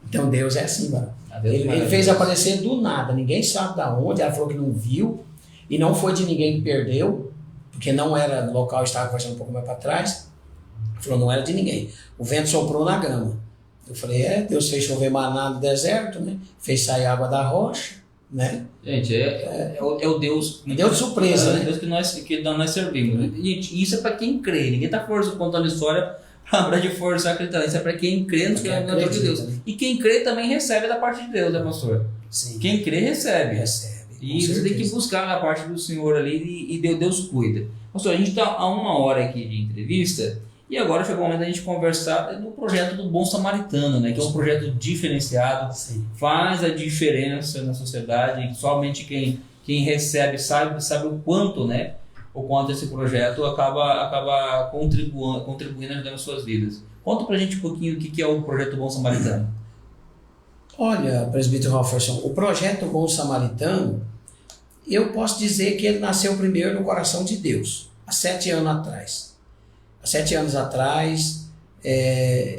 Então Deus é assim, mano. Ele fez aparecer do nada, ninguém sabe da onde, ela falou que não viu, e não foi de ninguém que perdeu, porque não era no local, estava conversando um pouco mais para trás. Ela falou, não era de ninguém. O vento soprou na grama. Eu falei, Deus fez chover maná no deserto, né? Fez sair água da rocha, né? Gente, é o Deus... Deus de surpresa, né? Deus que nós servimos. Gente, isso é para quem crê. Ninguém está contando história para de forçar a acreditar. Isso é para quem crê no Criador de Deus. Né? E quem crê também recebe da parte de Deus, né, pastor? Sim. Quem crê, recebe. E você tem que buscar a parte do Senhor ali e Deus cuida. Pastor, a gente está a 1 hora aqui de entrevista e agora chegou o momento da gente conversar do projeto do Bom Samaritano, né? Que é um projeto diferenciado, Sim. Faz a diferença na sociedade. Somente quem recebe sabe o quanto, né? O quanto esse projeto acaba contribuindo, ajudando as suas vidas. Conta pra gente um pouquinho o que é o projeto Bom Samaritano. Olha, presbítero Ralferson, o projeto Bom Samaritano, eu posso dizer que ele nasceu primeiro no coração de Deus, há 7 anos atrás. Há 7 anos atrás,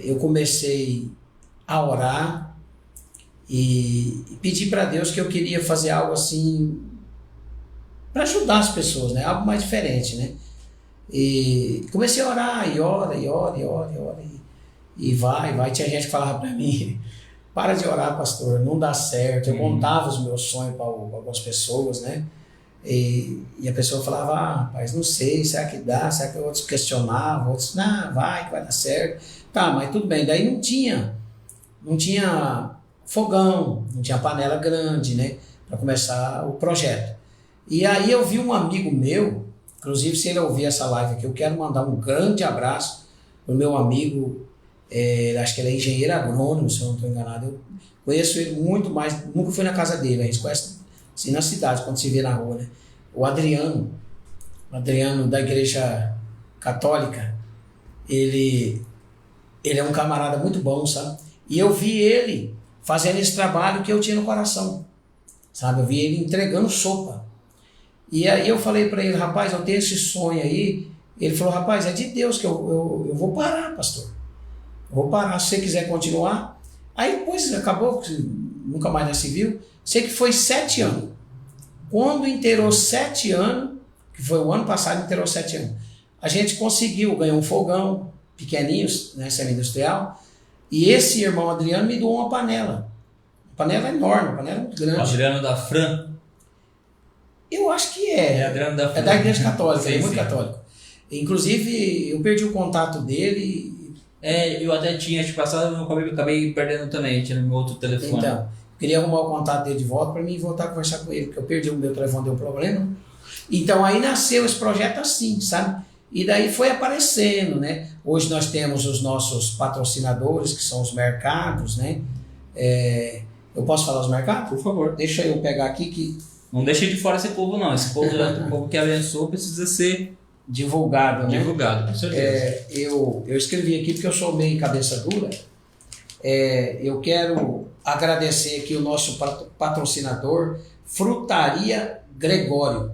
eu comecei a orar e pedir para Deus que eu queria fazer algo assim para ajudar as pessoas, né? Algo mais diferente, né? E comecei a orar, e ora, e vai. Tinha gente que falava para mim, para de orar, pastor, não dá certo. Eu contava os meus sonhos para algumas pessoas, né? E a pessoa falava, rapaz, não sei, será que dá? Será que outros questionavam? Outros, não, vai, que vai dar certo. Tá, mas tudo bem. Daí não tinha fogão, não tinha panela grande, né? Para começar o projeto. E aí eu vi um amigo meu, inclusive se ele ouvir essa live aqui, eu quero mandar um grande abraço pro meu amigo, acho que ele é engenheiro agrônomo, se eu não estou enganado. Eu conheço ele muito mais, nunca fui na casa dele, a gente conhece assim na cidade, quando se vê na rua, né? O Adriano da igreja católica, ele é um camarada muito bom, sabe? E eu vi ele fazendo esse trabalho que eu tinha no coração, sabe? Eu vi ele entregando sopa. E aí eu falei para ele, rapaz, eu tenho esse sonho aí. Ele falou, rapaz, é de Deus que eu vou parar, pastor. Eu vou parar, se você quiser continuar. Aí depois acabou, nunca mais nós se viu. Sei que foi 7 anos. Quando inteirou 7 anos, que foi o ano passado, inteirou 7 anos, a gente conseguiu ganhar um fogão pequenininho, né, semi-industrial, e esse irmão Adriano me doou uma panela. Uma panela enorme, uma panela muito grande. O Adriano da Fran? Eu acho que é. Adriano da Fran. É da igreja católica, sim, é muito sim. Católico. Inclusive, eu perdi o contato dele. Eu até tinha te passado, eu acabei perdendo também, tinha no meu outro telefone. Então, queria arrumar o contato dele de volta para mim voltar a conversar com ele, porque eu perdi o meu telefone, deu problema. Então aí nasceu esse projeto assim, sabe? E daí foi aparecendo, né? Hoje nós temos os nossos patrocinadores, que são os mercados, né? Eu posso falar os mercados? Por favor. Deixa eu pegar aqui que... Não deixe de fora esse povo não, esse povo, o povo que abençoou precisa ser divulgado, né? Divulgado, com certeza. Eu escrevi aqui porque eu sou meio cabeça dura. Eu quero agradecer aqui o nosso patrocinador, Frutaria Gregório.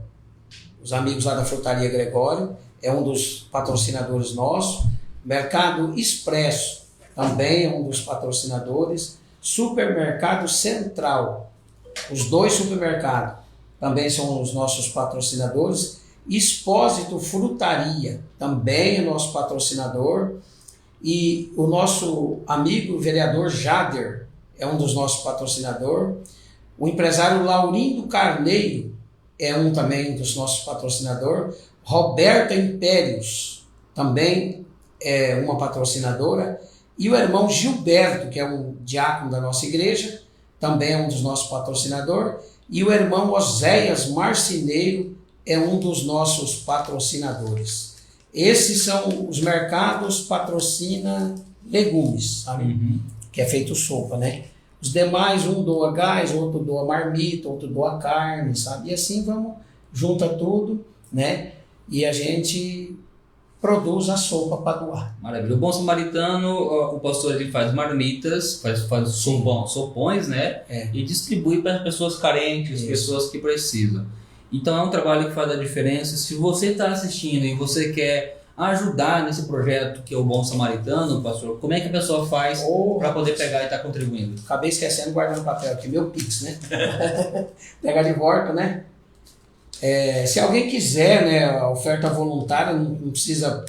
Os amigos lá da Frutaria Gregório, é um dos patrocinadores nossos. Mercado Expresso, também é um dos patrocinadores. Supermercado Central, os 2 supermercados, também são os nossos patrocinadores. Expósito Frutaria, também é nosso patrocinador. E o nosso amigo vereador Jader é um dos nossos patrocinadores. O empresário Laurindo Carneiro é um também dos nossos patrocinadores. Roberta Impérios também é uma patrocinadora. E o irmão Gilberto, que é um diácono da nossa igreja, também é um dos nossos patrocinadores, e o irmão Oséias Marceneiro é um dos nossos patrocinadores. Esses são os mercados patrocina legumes, sabe? Que é feito sopa, né? Os demais, um doa gás, outro doa marmita, outro doa carne, sabe? E assim vamos, junta tudo, né? E a gente produz a sopa para doar. Maravilha. O Bom Samaritano, o pastor ele faz marmitas, faz sopões, né? E distribui para as pessoas carentes, pessoas que precisam. Então é um trabalho que faz a diferença. Se você está assistindo e você quer ajudar nesse projeto que é o Bom Samaritano, pastor, como é que a pessoa faz para poder pegar e estar contribuindo? Acabei esquecendo, guardando papel aqui, meu Pix, né? Pegar de volta, né? Se alguém quiser, né, a oferta voluntária, não precisa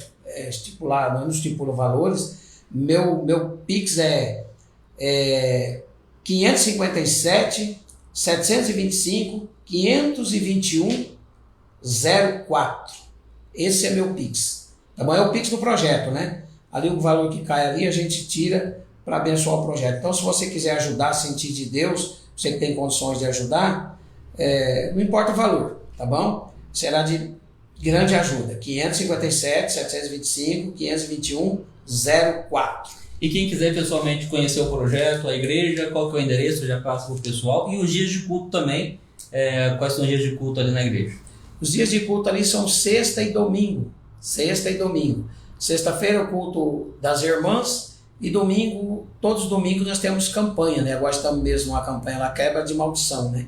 estipular, não estipula valores. Meu Pix é 557 725 521 04. Esse é meu Pix. Tá bom? É o Pix do projeto, né? Ali o valor que cai ali a gente tira para abençoar o projeto. Então, se você quiser ajudar, sentir de Deus, você que tem condições de ajudar, não importa o valor, tá bom? Será de grande ajuda. 557 725 521 04. E quem quiser pessoalmente conhecer o projeto, a igreja, qual que é o endereço, já passa para o pessoal. E os dias de culto também, quais são os dias de culto ali na igreja? Os dias de culto ali são sexta e domingo. Sexta-feira o culto das irmãs e domingo, todos os domingos nós temos campanha, né? Agora estamos mesmo uma campanha lá, quebra de maldição, né?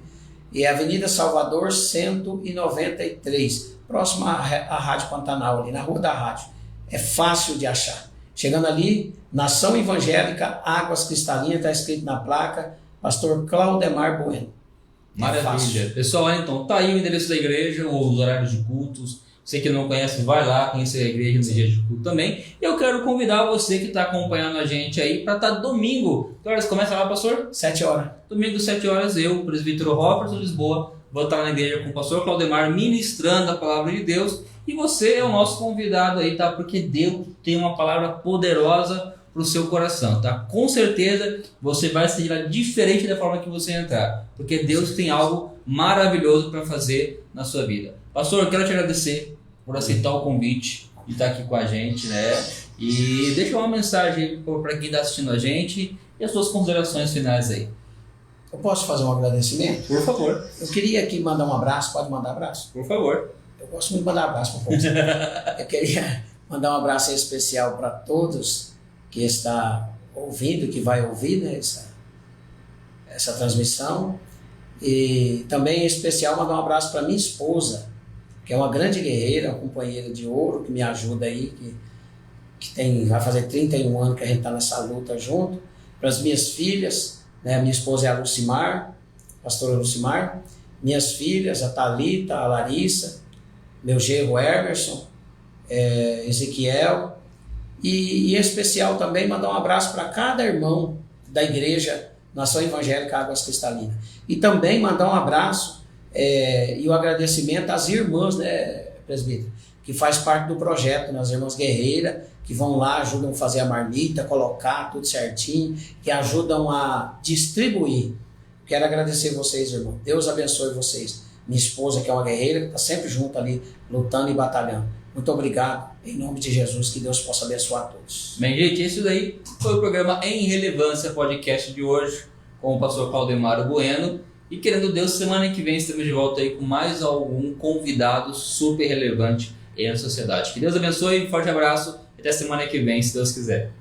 E é Avenida Salvador 193, próximo à Rádio Pantanal, ali na Rua da Rádio. É fácil de achar. Chegando ali, Nação Evangélica, Águas Cristalinas, está escrito na placa, Pastor Claudemar Bueno. Maravilha. Pessoal, então, tá aí o endereço da igreja, os horários de cultos. Você que não conhece, vai lá conhecer a igreja nos dias de culto também. Eu quero convidar você que está acompanhando a gente aí para estar domingo. Que horas começa lá, pastor? 7 horas. Domingo, 7 horas, eu, o presbítero Robertson Lisboa, vou estar na igreja com o pastor Claudemar ministrando a palavra de Deus. E você é o nosso convidado aí, tá? Porque Deus tem uma palavra poderosa para o seu coração, tá? Com certeza você vai se sentir diferente da forma que você entrar. Porque Deus tem algo maravilhoso para fazer na sua vida. Pastor, eu quero te agradecer por aceitar o convite de estar aqui com a gente, né? E deixa uma mensagem para quem está assistindo a gente e as suas considerações finais aí. Eu posso fazer um agradecimento? Por favor. Eu queria aqui mandar um abraço, pode mandar abraço? Por favor. Eu gosto muito de mandar abraço para o povo. Eu queria mandar um abraço especial para todos que está ouvindo, que vai ouvir, né, essa transmissão. E também em especial mandar um abraço para minha esposa, que é uma grande guerreira, uma companheira de ouro, que me ajuda aí, que vai fazer 31 anos que a gente está nessa luta junto. Para as minhas filhas, né, minha esposa é a Lucimar, pastora Lucimar, minhas filhas, a Thalita, a Larissa, meu genro Emerson, Ezequiel, e em especial também mandar um abraço para cada irmão da igreja Nação Evangélica Águas Cristalinas. E também mandar um abraço e o agradecimento às irmãs, né, presbítero, que faz parte do projeto, né, as irmãs guerreiras, que vão lá, ajudam a fazer a marmita, colocar tudo certinho, que ajudam a distribuir. Quero agradecer vocês, irmão. Deus abençoe vocês. Minha esposa, que é uma guerreira, que está sempre junto ali, lutando e batalhando. Muito obrigado. Em nome de Jesus, que Deus possa abençoar a todos. Bem, gente, isso daí foi o programa Em Relevância podcast de hoje, com o pastor Claudemar Bueno. E querendo Deus, semana que vem estamos de volta aí com mais algum convidado super relevante em a sociedade. Que Deus abençoe, um forte abraço e até semana que vem, se Deus quiser.